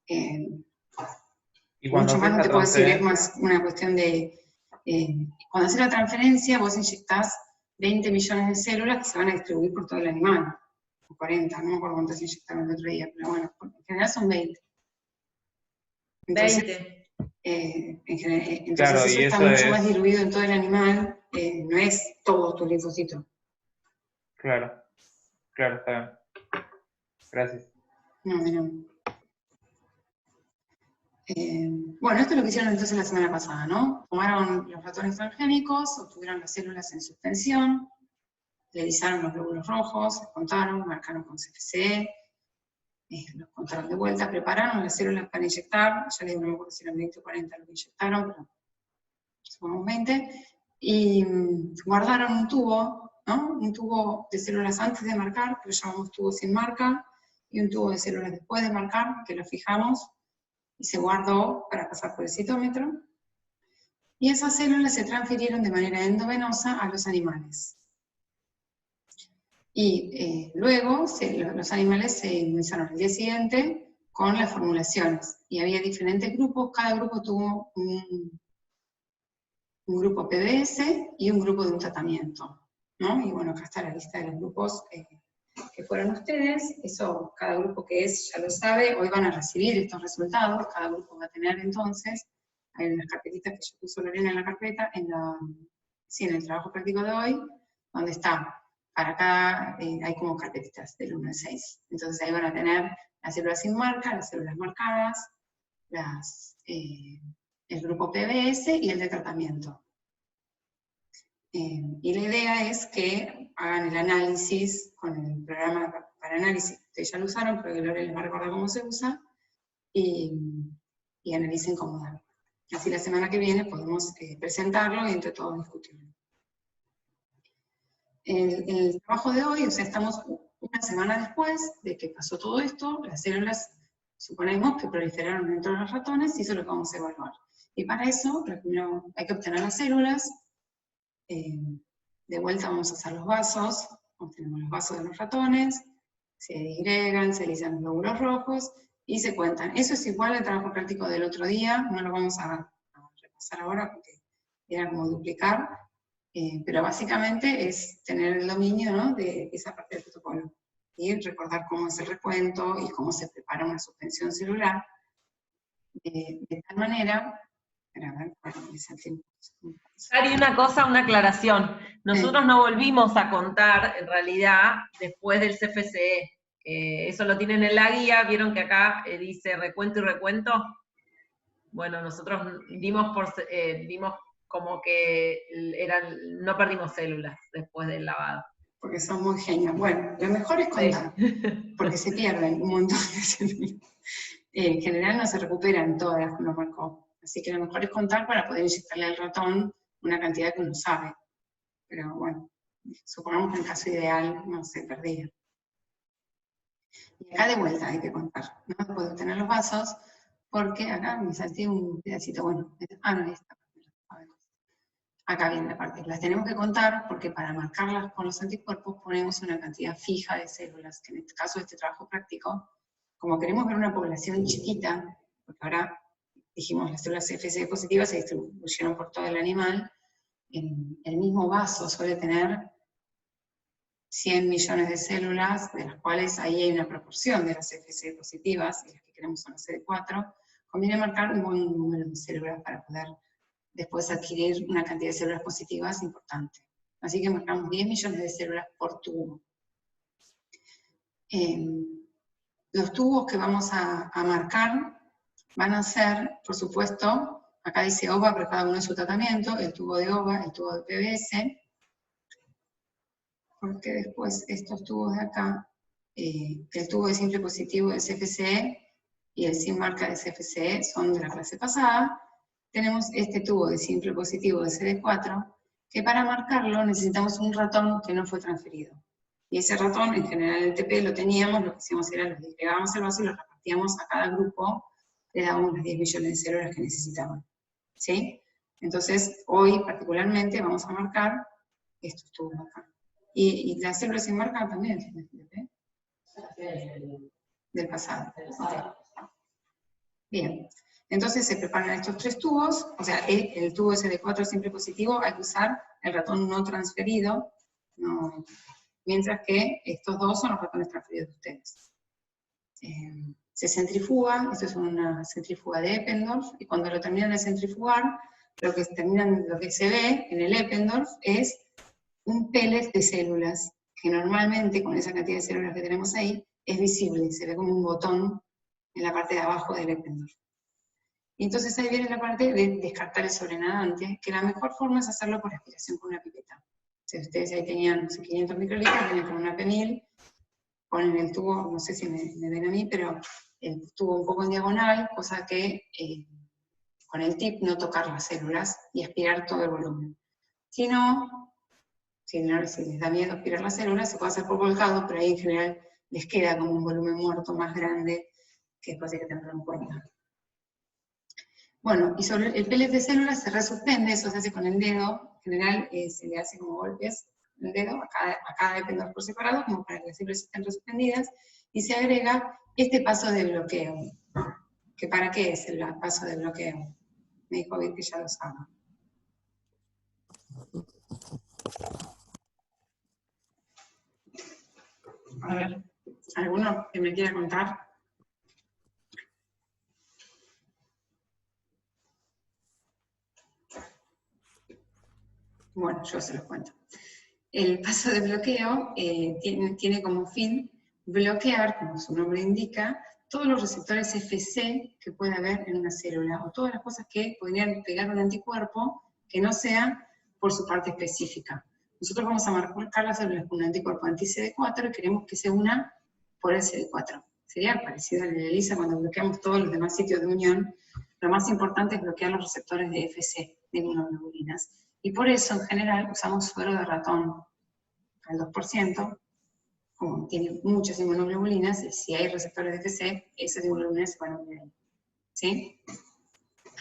Y cuando mucho más no te puedo decir, es más una cuestión de... cuando haces la transferencia, vos inyectás 20 millones de células que se van a distribuir por todo el animal. O 40, no me acuerdo cuántas inyectaron el otro día, pero bueno, en general son 20. Entonces, 20. Entonces claro, eso está mucho más diluido en todo el animal, no es todo tu linfocito. Claro, claro, está bien. Gracias. No. Bueno, esto es lo que hicieron entonces la semana pasada, ¿no? Tomaron los ratones transgénicos, obtuvieron las células en suspensión, le lisaron los glóbulos rojos, contaron, marcaron con CFCE, los contaron de vuelta, prepararon las células para inyectar, ya les digo, no me acuerdo si eran 20 o 40 lo que inyectaron, pero supongamos 20, y guardaron un tubo, ¿no? Un tubo de células antes de marcar, que lo llamamos tubo sin marca, y un tubo de células después de marcar, que lo fijamos, y se guardó para pasar por el citómetro, y esas células se transfirieron de manera endovenosa a los animales. Y luego los animales se inmunizaron al día siguiente con las formulaciones, y había diferentes grupos, cada grupo tuvo un grupo PBS y un grupo de un tratamiento, ¿no? Y bueno, acá está la lista de los grupos que fueron ustedes, eso cada grupo que es ya lo sabe, hoy van a recibir estos resultados, cada grupo va a tener entonces, en las carpetitas que yo puso Lorena en la carpeta, en el trabajo práctico de hoy, donde está, para cada, hay como carpetitas del 1 al 6, entonces ahí van a tener las células sin marca, las células marcadas, el grupo PBS y el de tratamiento. Y la idea es que hagan el análisis con el programa para análisis, ustedes ya lo usaron, pero Lore les va a recordar cómo se usa, y analicen cómo da. Así la semana que viene podemos presentarlo y entre todos discutirlo. El trabajo de hoy, o sea, estamos una semana después de que pasó todo esto, las células suponemos que proliferaron dentro de los ratones y eso es lo que vamos a evaluar. Y para eso, primero hay que obtener las células, de vuelta vamos a hacer los vasos, obtenemos los vasos de los ratones, se disgregan, se lisan los glóbulos rojos y se cuentan. Eso es igual al trabajo práctico del otro día, no lo vamos a repasar ahora porque era como duplicar, pero básicamente es tener el dominio, ¿no?, de esa parte del protocolo y recordar cómo es el recuento y cómo se prepara una suspensión celular, de tal manera. Cari, una cosa, una aclaración. Nosotros no volvimos a contar, en realidad, después del CFCE. Eso lo tienen en la guía, vieron que acá dice recuento y recuento. Bueno, nosotros dimos como que no perdimos células después del lavado. Porque son muy genios. Bueno, lo mejor es contar, porque se pierden un montón de células. En general no se recuperan todas las que uno marcó. Así que lo mejor es contar para poder inyectarle al ratón una cantidad que uno sabe. Pero bueno, supongamos que en caso ideal no se perdía. Y acá de vuelta hay que contar. No puedo obtener los vasos porque acá me salté un pedacito. Bueno, no, ahí está. Acá viene la parte. Las tenemos que contar porque para marcarlas con los anticuerpos ponemos una cantidad fija de células, que en este caso de este trabajo práctico, como queremos ver una población chiquita, porque ahora dijimos las células FSE positivas se distribuyeron por todo el animal, el mismo vaso suele tener 100 millones de células, de las cuales ahí hay una proporción de las FSE positivas, y las que queremos son las CD4, conviene marcar un buen número de células para poder después adquirir una cantidad de células positivas importante. Así que marcamos 10 millones de células por tubo. Los tubos que vamos a marcar van a ser, por supuesto, acá dice OVA, pero cada uno es su tratamiento, el tubo de OVA, el tubo de PBS, porque después estos tubos de acá, el tubo de simple positivo de CFCE y el sin marca de CFCE son de la clase pasada. Tenemos este tubo de simple positivo de CD4, que para marcarlo necesitamos un ratón que no fue transferido. Y ese ratón, en general el TP lo teníamos, lo que hacíamos era, lo disgregábamos el vaso y lo repartíamos a cada grupo, le dábamos las 10 millones de células que necesitaban. ¿Sí? Entonces, hoy particularmente vamos a marcar estos tubos acá. Y las células sin marca también, ¿sí? Del pasado. Okay. Bien. Entonces se preparan estos 3 tubos, o sea, el tubo CD4 simple positivo hay que usar el ratón no transferido, mientras que estos 2 son los ratones transferidos de ustedes. Se centrifuga, esto es una centrífuga de Eppendorf, y cuando lo terminan de centrifugar, lo que se ve en el Eppendorf es un pellet de células, que normalmente con esa cantidad de células que tenemos ahí, es visible, se ve como un botón en la parte de abajo del Eppendorf. Y entonces ahí viene la parte de descartar el sobrenadante, que la mejor forma es hacerlo por aspiración con una pipeta. Si ustedes ahí tenían, no sé, 500 microlitros, vienen con una P1000, ponen el tubo, no sé si me ven a mí, pero el tubo un poco en diagonal, cosa que con el tip no tocar las células y aspirar todo el volumen. Si les da miedo aspirar las células, se puede hacer por volcado, pero ahí en general les queda como un volumen muerto más grande, que después hay que tenerlo en cuenta. Bueno, y sobre el pellet de células se resuspende, eso se hace con el dedo, en general se le hace como golpes el dedo a cada Eppendorf por separado, como para que las células estén resuspendidas, y se agrega este paso de bloqueo. ¿Que para qué es el paso de bloqueo? Me dijo Vir que ya lo sabe. A ver, ¿alguno que me quiera contar? Bueno, yo se los cuento. El paso de bloqueo tiene como fin bloquear, como su nombre indica, todos los receptores FC que pueda haber en una célula, o todas las cosas que podrían pegar un anticuerpo que no sea por su parte específica. Nosotros vamos a marcar las células con un anticuerpo anti-CD4 y queremos que se una por el CD4. Sería parecido a la de ELISA cuando bloqueamos todos los demás sitios de unión. Lo más importante es bloquear los receptores de FC, de inmunoglobulinas. Y por eso, en general, usamos suero de ratón al 2%, como tiene muchas inmunoglobulinas, y si hay receptores de FC, esas inmunoglobulinas se van a unir ahí. ¿Sí?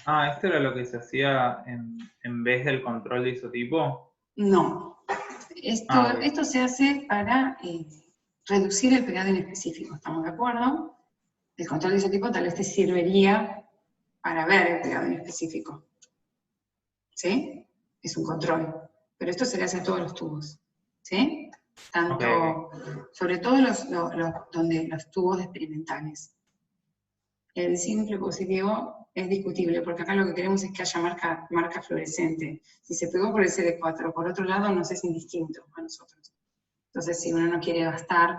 Ah, ¿esto era lo que se hacía en vez del control de isotipo? No. Esto se hace para reducir el pegado inespecífico, ¿estamos de acuerdo? El control de isotipo tal vez te serviría para ver el pegado inespecífico. ¿Sí? Es un control. Pero esto se le hace a todos los tubos. ¿Sí? Tanto, sobre todo los tubos experimentales. El simple positivo es discutible, porque acá lo que queremos es que haya marca fluorescente. Si se pegó por el CD4, por otro lado, nos es indistinto a nosotros. Entonces, si uno no quiere gastar,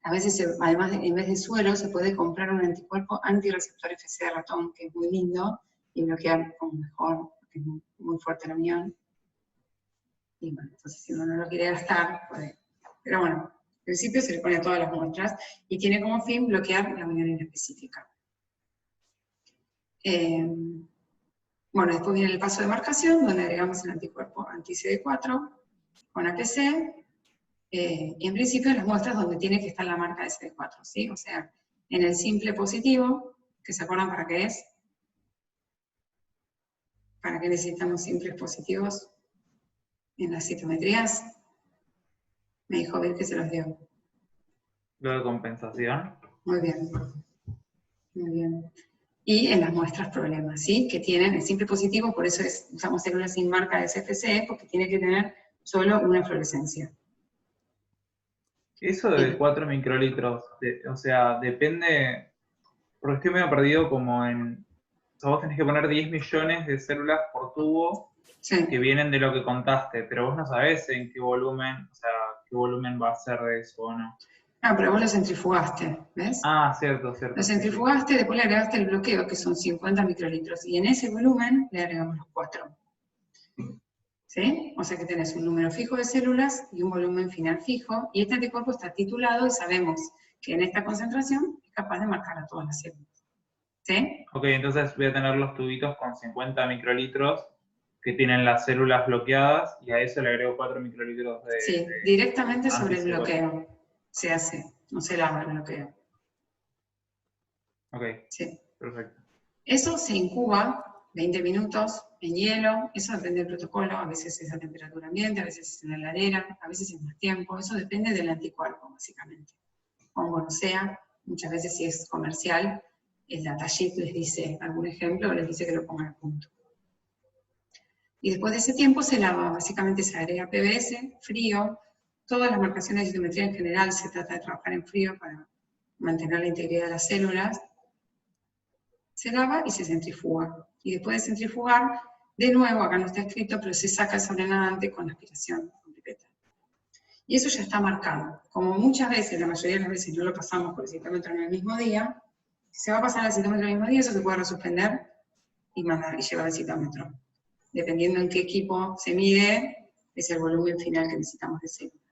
a veces, además, en vez de suero, se puede comprar un anticuerpo antirreceptor FC de ratón, que es muy lindo, y bloquear como mejor, porque es muy fuerte la unión. Y bueno, entonces si uno no lo quiere gastar, puede. Pero bueno, en principio se le pone a todas las muestras y tiene como fin bloquear la unión inespecífica. Bueno, después viene el paso de marcación, donde agregamos el anticuerpo anti-CD4 con APC, y en principio las muestras donde tiene que estar la marca de CD4, ¿sí? O sea, en el simple positivo, que se acuerdan para qué es. ¿Para qué necesitamos simples positivos en las citometrías? Me dijo Bill que se los dio. Lo de compensación. Muy bien. Muy bien. Y en las muestras problemas, ¿sí? Que tienen el simple positivo, por eso usamos células sin marca de CFC, porque tiene que tener solo una fluorescencia. Eso de 4 microlitros, o sea, depende, porque estoy medio perdido como en, o sea, vos tenés que poner 10 millones de células por tubo Sí. que vienen de lo que contaste, pero vos no sabés en qué volumen, o sea, qué volumen va a ser de eso o no. Ah, pero vos lo centrifugaste, ¿ves? Ah, cierto, cierto. Lo centrifugaste, después le agregaste el bloqueo, que son 50 microlitros, y en ese volumen le agregamos los 4. ¿Sí? O sea que tenés un número fijo de células y un volumen final fijo, y este anticuerpo está titulado y sabemos que en esta concentración es capaz de marcar a todas las células. ¿Sí? Ok, entonces voy a tener los tubitos con 50 microlitros que tienen las células bloqueadas y a eso le agrego 4 microlitros de... Sí, directamente sobre el anti-CD4. bloqueo se hace, no se lava el bloqueo. Ok, Sí. perfecto. Eso se incuba 20 minutos en hielo, eso depende del protocolo, a veces es a temperatura ambiente, a veces es en la heladera, a veces es más tiempo, eso depende del anticuerpo, básicamente. Como sea, muchas veces si es comercial, el datasheet les dice algún ejemplo o les dice que lo pongan a punto. Y después de ese tiempo se lava, básicamente se agrega PBS, frío, todas las marcaciones de citometría en general se trata de trabajar en frío para mantener la integridad de las células. Se lava y se centrifuga. Y después de centrifugar, de nuevo, acá no está escrito, pero se saca el sobrenadante con aspiración, con pipeta. Y eso ya está marcado. Como muchas veces, la mayoría de las veces no lo pasamos por el citómetro en el mismo día, si se va a pasar al citómetro en el mismo día, eso se puede resuspender y mandar y llevar al citómetro. Dependiendo en qué equipo se mide, es el volumen final que necesitamos de célula.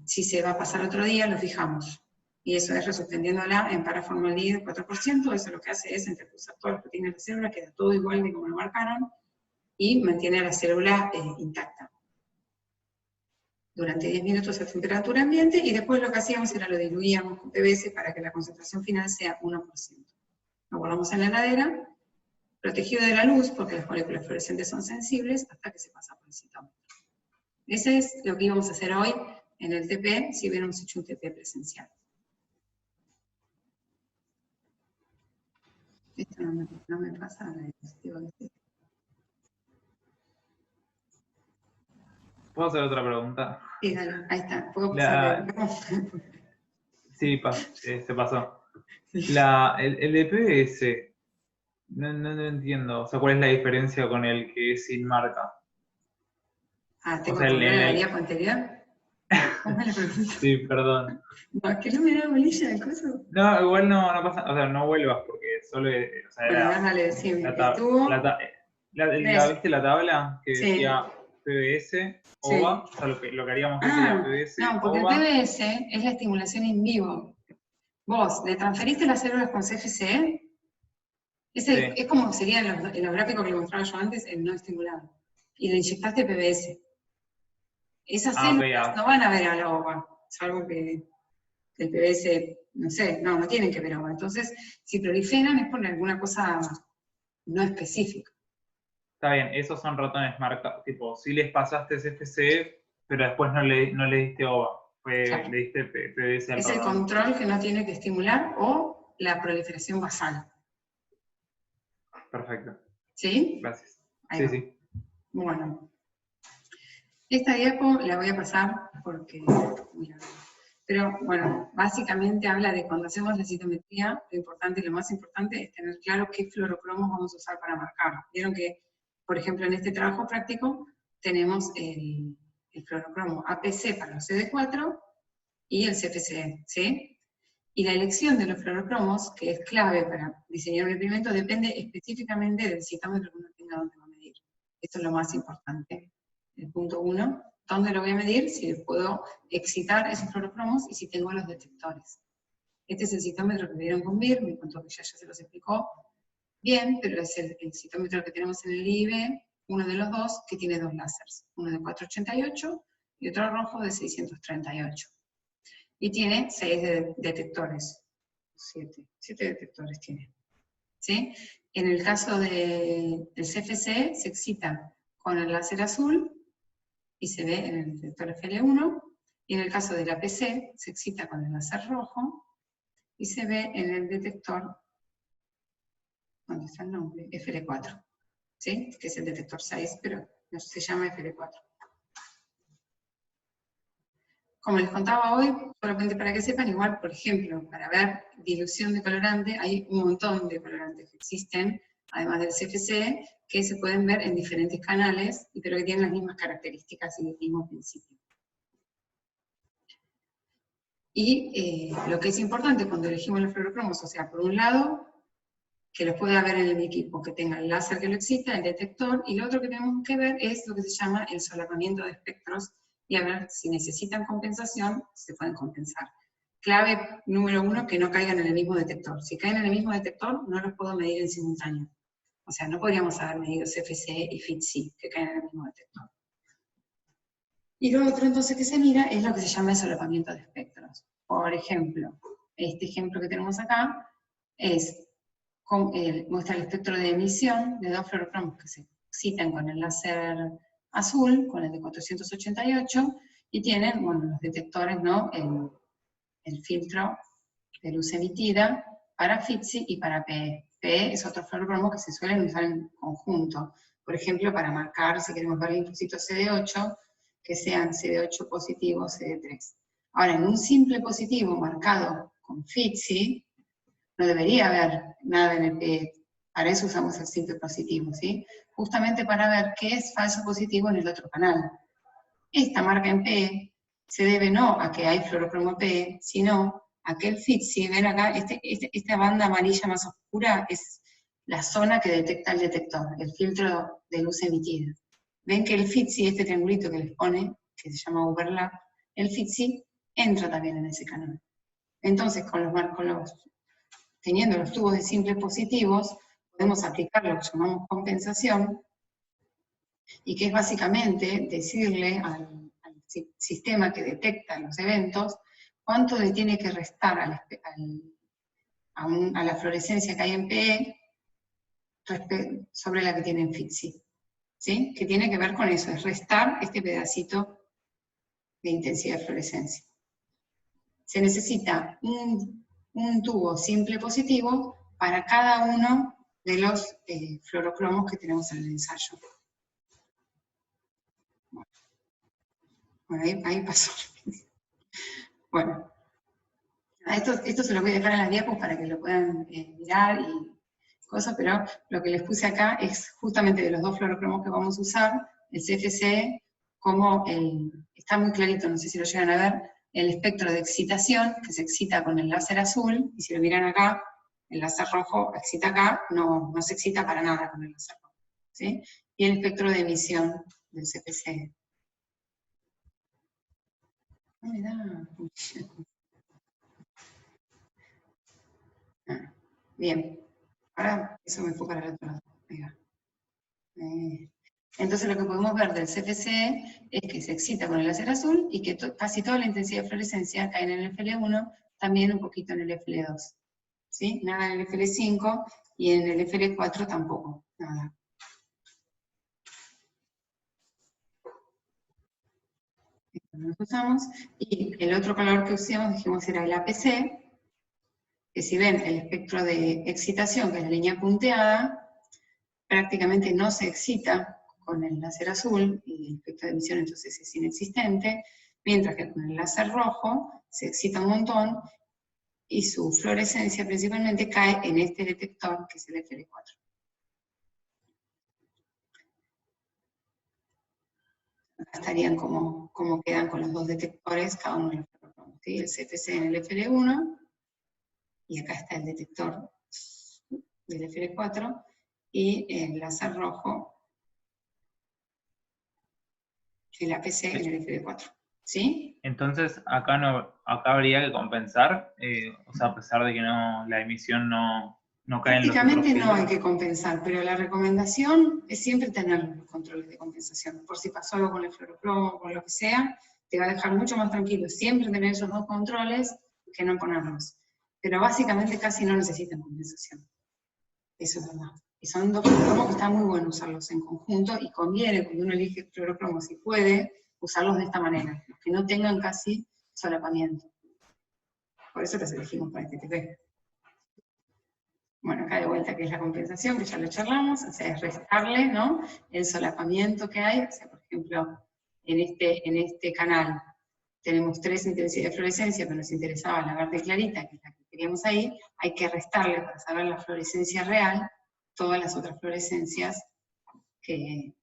Si se va a pasar otro día, lo fijamos. Y eso es resuspendiéndola en paraformaldehído 4%, eso lo que hace es interpulsar todas las proteínas de la célula, queda todo igual de como lo marcaron, y mantiene a la célula intacta. Durante 10 minutos a temperatura ambiente, y después lo que hacíamos era lo diluíamos con PBS para que la concentración final sea 1%. Lo guardamos en la heladera, protegido de la luz, porque las moléculas fluorescentes son sensibles, hasta que se pasa por el citómetro. Ese es lo que íbamos a hacer hoy en el TP, si hubiéramos hecho un TP presencial. Esto no me pasa en el dispositivo de este. ¿Puedo hacer otra pregunta? Sí, dale, ahí está. ¿Puedo pasar? Sí, se pasó. El de PBS, no entiendo. O sea, ¿cuál es la diferencia con el que es sin marca? Ah, ¿tengo O sea, que volver a la diapo anterior? ¿Cómo me la pregunta? Sí, perdón. No, es que no me da bolilla de cosas. No, igual no pasa, o sea, no vuelvas porque solo, o sea, Bueno, era dale, decime. estuvo, ¿viste la tabla que Sí. decía PBS, OVA? Sí. O sea, lo que haríamos sería PBS, no, porque OVA. el PBS es la estimulación in vivo. Vos, ¿le transferiste las células con CFC? Es como sería en los gráficos que le mostraba yo antes, el no estimulado. Y le inyectaste PBS. Esas células no van a ver a la OVA, salvo que el PBS, no sé, no tienen que ver OVA. Entonces, si proliferan es por alguna cosa no específica. Está bien, esos son ratones marcados, tipo, si les pasaste CFC, pero después no le diste OVA, Claro. le diste PBS al Es el ratón. control que no tiene que estimular o la proliferación basal. Perfecto. ¿Sí? Gracias. Ahí Sí, va. sí. Bueno. Esta diapo la voy a pasar porque... Mira, pero bueno, básicamente habla de cuando hacemos la citometría, lo importante y lo más importante es tener claro qué fluorocromos vamos a usar para marcar. Vieron que, por ejemplo, en este trabajo práctico tenemos el fluorocromo APC para los CD4 y el CFCE, ¿sí? Y la elección de los fluorocromos, que es clave para diseñar un experimento, depende específicamente del citómetro que uno tenga donde va a medir. Esto es lo más importante. El punto 1, ¿dónde lo voy a medir? Si puedo excitar esos fluorocromos y si tengo los detectores. Este es el citómetro que vieron con BIR, me contó que ya se los explicó bien, pero es el citómetro que tenemos en el IB, uno de los dos, que tiene dos láseres, uno de 488 y otro rojo de 638. Y tiene 6 detectores, 7 detectores tiene. ¿Sí? En el caso del CFC se excita con el láser azul y se ve en el detector FL1, y en el caso del APC se excita con el láser rojo y se ve en el detector, ¿dónde está el nombre? FL4, ¿sí? Que es el detector 6, pero no se llama FL4. Como les contaba hoy, solamente para que sepan, igual, por ejemplo, para ver dilución de colorante, hay un montón de colorantes que existen, además del CFC, que se pueden ver en diferentes canales, pero que tienen las mismas características y el mismo principio. Y lo que es importante cuando elegimos los fluorocromos, o sea, por un lado, que los pueda ver en el equipo, que tenga el láser que lo excita, el detector, y lo otro que tenemos que ver es lo que se llama el solapamiento de espectros, y a ver si necesitan compensación, se pueden compensar. Clave número 1, que no caigan en el mismo detector. Si caen en el mismo detector, no los puedo medir en simultáneo. O sea, no podríamos haber medido CFC y FITC, que caen en el mismo detector. Y lo otro entonces que se mira es lo que se llama el solapamiento de espectros. Por ejemplo, este ejemplo que tenemos acá es muestra el espectro de emisión de dos fluorocromos que se excitan con el láser azul, con el de 488, y tienen, bueno, los detectores, ¿no? El filtro de luz emitida para FITC y para PE. PE es otro fluorocromo que se suelen usar en conjunto. Por ejemplo, para marcar, si queremos ver linfocitos CD8, que sean CD8 positivo, CD3. Ahora, en un simple positivo marcado con FITC, no debería haber nada en el PE. Para eso usamos el simple positivo, ¿sí? Justamente para ver qué es falso positivo en el otro canal. Esta marca en PE se debe no a que hay fluorocromo PE, sino a que el FITC, ven acá, esta banda amarilla más oscura es la zona que detecta el detector, el filtro de luz emitida. Ven que el FITC, este triangulito que les pone, que se llama overlap, el FITC entra también en ese canal. Entonces, teniendo los tubos de simples positivos, podemos aplicar lo que llamamos compensación, y que es básicamente decirle al sistema que detecta los eventos cuánto le tiene que restar a la fluorescencia que hay en PE sobre la que tiene en FITC. ¿Sí? Que tiene que ver con eso, es restar este pedacito de intensidad de fluorescencia. Se necesita un tubo simple positivo para cada uno de los fluorocromos que tenemos en el ensayo. Bueno, ahí pasó. Bueno, esto se lo voy a dejar en las diapos para que lo puedan mirar y cosas, pero lo que les puse acá es justamente de los dos fluorocromos que vamos a usar, el CFC, como está muy clarito, no sé si lo llegan a ver, el espectro de excitación, que se excita con el láser azul, y si lo miran acá, el láser rojo excita acá, no se excita para nada con el láser rojo, ¿sí? Y el espectro de emisión del CFC. No me da... Bien, ahora eso me enfoca al otro lado. Entonces lo que podemos ver del CFC es que se excita con el láser azul y que casi toda la intensidad de fluorescencia cae en el FL1, también un poquito en el FL2. ¿Sí? Nada en el FL5 y en el FL4 tampoco, nada. Nos usamos, y el otro color que usamos, dijimos, era el APC, que si ven el espectro de excitación, que es la línea punteada, prácticamente no se excita con el láser azul, y el espectro de emisión entonces es inexistente, mientras que con el láser rojo se excita un montón, y su fluorescencia principalmente cae en este detector, que es el FL4. Acá estarían como quedan con los dos detectores, cada uno de los fluorocromos, ¿sí? El CFC en el FL1 y acá está el detector del FR4, y el láser rojo, el APC en el FR4. ¿Sí? Entonces, acá habría que compensar, o sea, a pesar de que la emisión no cae en los otros Prácticamente no hay filtros. que compensar, pero la recomendación es siempre tener los controles de compensación. Por si pasó algo con el fluorocromo o con lo que sea, te va a dejar mucho más tranquilo siempre tener esos dos controles que no ponerlos. Pero básicamente casi no necesitan compensación. Eso es verdad. Y son dos fluorocromos que está muy bueno usarlos en conjunto, y conviene, cuando uno elige fluorocromo, si puede, usarlos de esta manera, los que no tengan casi solapamiento. Por eso los elegimos para este TP. Bueno, acá de vuelta que es la compensación, que ya lo charlamos, o sea, es restarle, ¿no?, el solapamiento que hay. O sea, por ejemplo, en este canal tenemos 3 intensidades de fluorescencia, pero nos interesaba la verde clarita, que es la que queríamos ahí, hay que restarle para saber la fluorescencia real, todas las otras fluorescencias que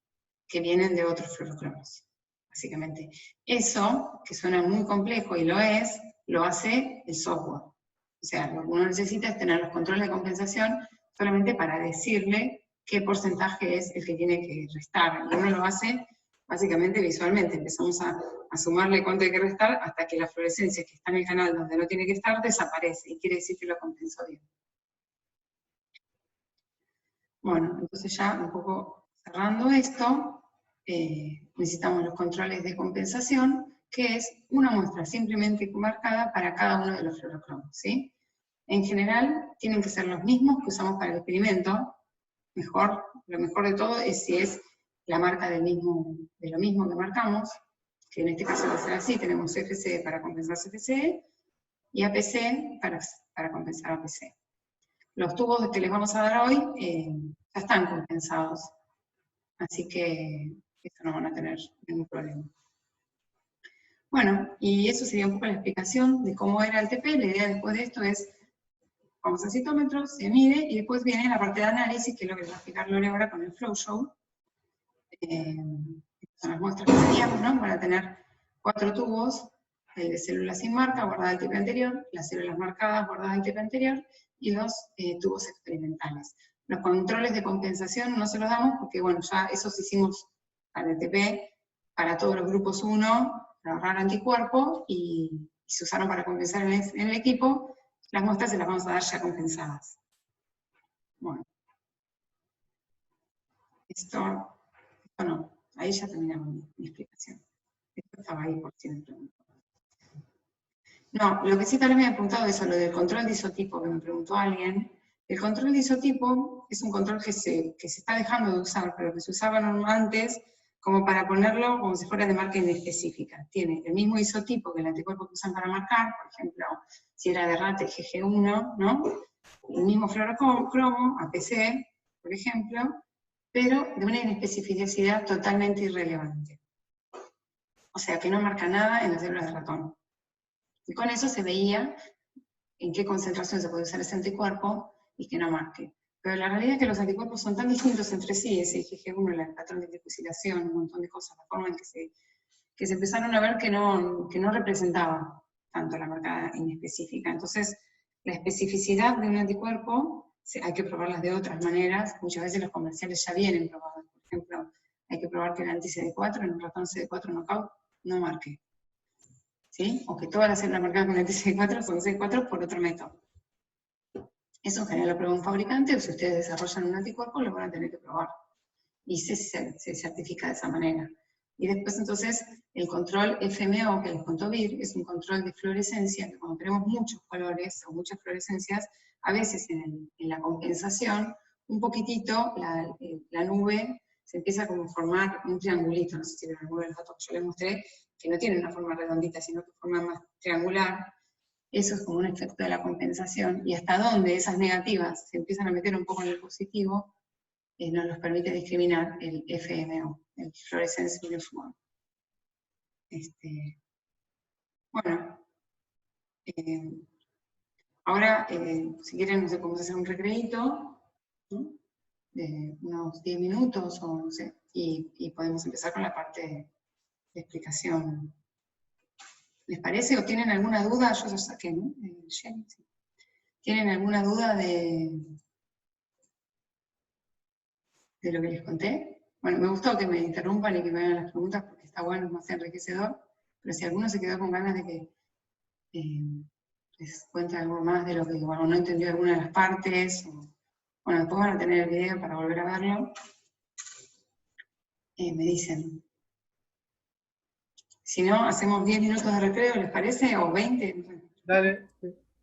vienen de otros fluorocromos. Básicamente, eso, que suena muy complejo y lo es, lo hace el software. O sea, lo que uno necesita es tener los controles de compensación solamente para decirle qué porcentaje es el que tiene que restar. Y uno lo hace básicamente visualmente. Empezamos a sumarle cuánto hay que restar hasta que la fluorescencia que está en el canal donde no tiene que estar desaparece, y quiere decir que lo compensó bien. Bueno, entonces ya un poco cerrando esto, necesitamos los controles de compensación, que es una muestra simplemente marcada para cada uno de los fluorocromos, ¿sí? En general, tienen que ser los mismos que usamos para el experimento. Lo mejor de todo es si es la marca de lo mismo que marcamos, que en este caso va a ser así: tenemos CFC para compensar CFC, y APC para compensar APC. Los tubos que les vamos a dar hoy ya están compensados, así que eso no van a tener ningún problema. Bueno, y eso sería un poco la explicación de cómo era el TP. La idea después de esto es, vamos al citómetro, se mide, y después viene la parte de análisis, que es lo que les va a explicar Lore ahora con el flow show. Son las muestras que teníamos, ¿no? Van a tener 4 tubos, el de células sin marca, guardada el TP anterior, las células marcadas, guardada el TP anterior, y los tubos experimentales. Los controles de compensación no se los damos porque, bueno, ya esos hicimos para el TP, para todos los grupos 1, para ahorrar anticuerpo, y se usaron para compensar en el equipo. Las muestras se las vamos a dar ya compensadas. Bueno. Esto no, ahí ya terminamos mi explicación. Esto estaba ahí por si me preguntó. No, lo que sí tal vez me ha apuntado es a lo del control de isotipo, que me preguntó alguien. El control de isotipo es un control que se está dejando de usar, pero que se usaba antes como para ponerlo como si fuera de marca inespecífica. Tiene el mismo isotipo que el anticuerpo que usan para marcar, por ejemplo, si era de RAT, el GG1, ¿no? El mismo fluorocromo, APC, por ejemplo, pero de una inespecificidad totalmente irrelevante. O sea, que no marca nada en las células de ratón. Y con eso se veía en qué concentración se puede usar ese anticuerpo y que no marque. Pero la realidad es que los anticuerpos son tan distintos entre sí, ese IgG1, el patrón de fusilación, un montón de cosas, la forma en que se empezaron a ver que no representaba tanto la marca inespecífica. Entonces, la especificidad de un anticuerpo hay que probarlas de otras maneras. Muchas veces los comerciales ya vienen probados. Por ejemplo, hay que probar que el anti-CD4 en un ratón CD4 knockout no marque. ¿Sí? O que todas las células marcadas con anti-CD4 son CD4 por otro método. Eso en general lo prueba un fabricante, o si ustedes desarrollan un anticuerpo, lo van a tener que probar. Y se certifica de esa manera. Y después entonces, el control FMO, que les contó Vir, es un control de fluorescencia, que cuando tenemos muchos colores o muchas fluorescencias, a veces en la compensación, un poquitito la nube se empieza como a formar un triangulito. No sé si vieron alguno de los datos que yo les mostré, que no tiene una forma redondita, sino que forma más triangular. Eso es como un efecto de la compensación, y hasta donde esas negativas se empiezan a meter un poco en el positivo, nos los permite discriminar el FMO, el Fluorescence Uniform. Bueno, ahora, si quieren, no sé, podemos hacer un recreíto, ¿no? De unos 10 minutos, o no sé, y podemos empezar con la parte de explicación. ¿Les parece? ¿O tienen alguna duda? Yo ya saqué, ¿no? Sí. ¿Tienen alguna duda de lo que les conté? Bueno, me gustó que me interrumpan y que me hagan las preguntas porque está bueno, es más enriquecedor, pero si alguno se quedó con ganas de que les cuente algo más de lo que bueno, no entendió alguna de las partes, bueno, después van a tener el video para volver a verlo, me dicen. Si no, hacemos 10 minutos de recreo, ¿les parece? ¿O 20? Dale.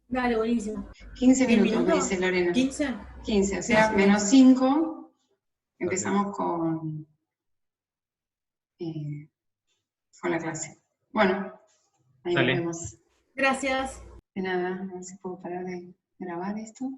Dale, buenísimo. 15 ¿10 minutos, me minutos? dice Lorena. ¿15? 15, o sea, Sí, menos sí. 5. Empezamos con la clase. Bueno, ahí nos Dale. vemos. Gracias. De nada, a ver si puedo parar de grabar esto.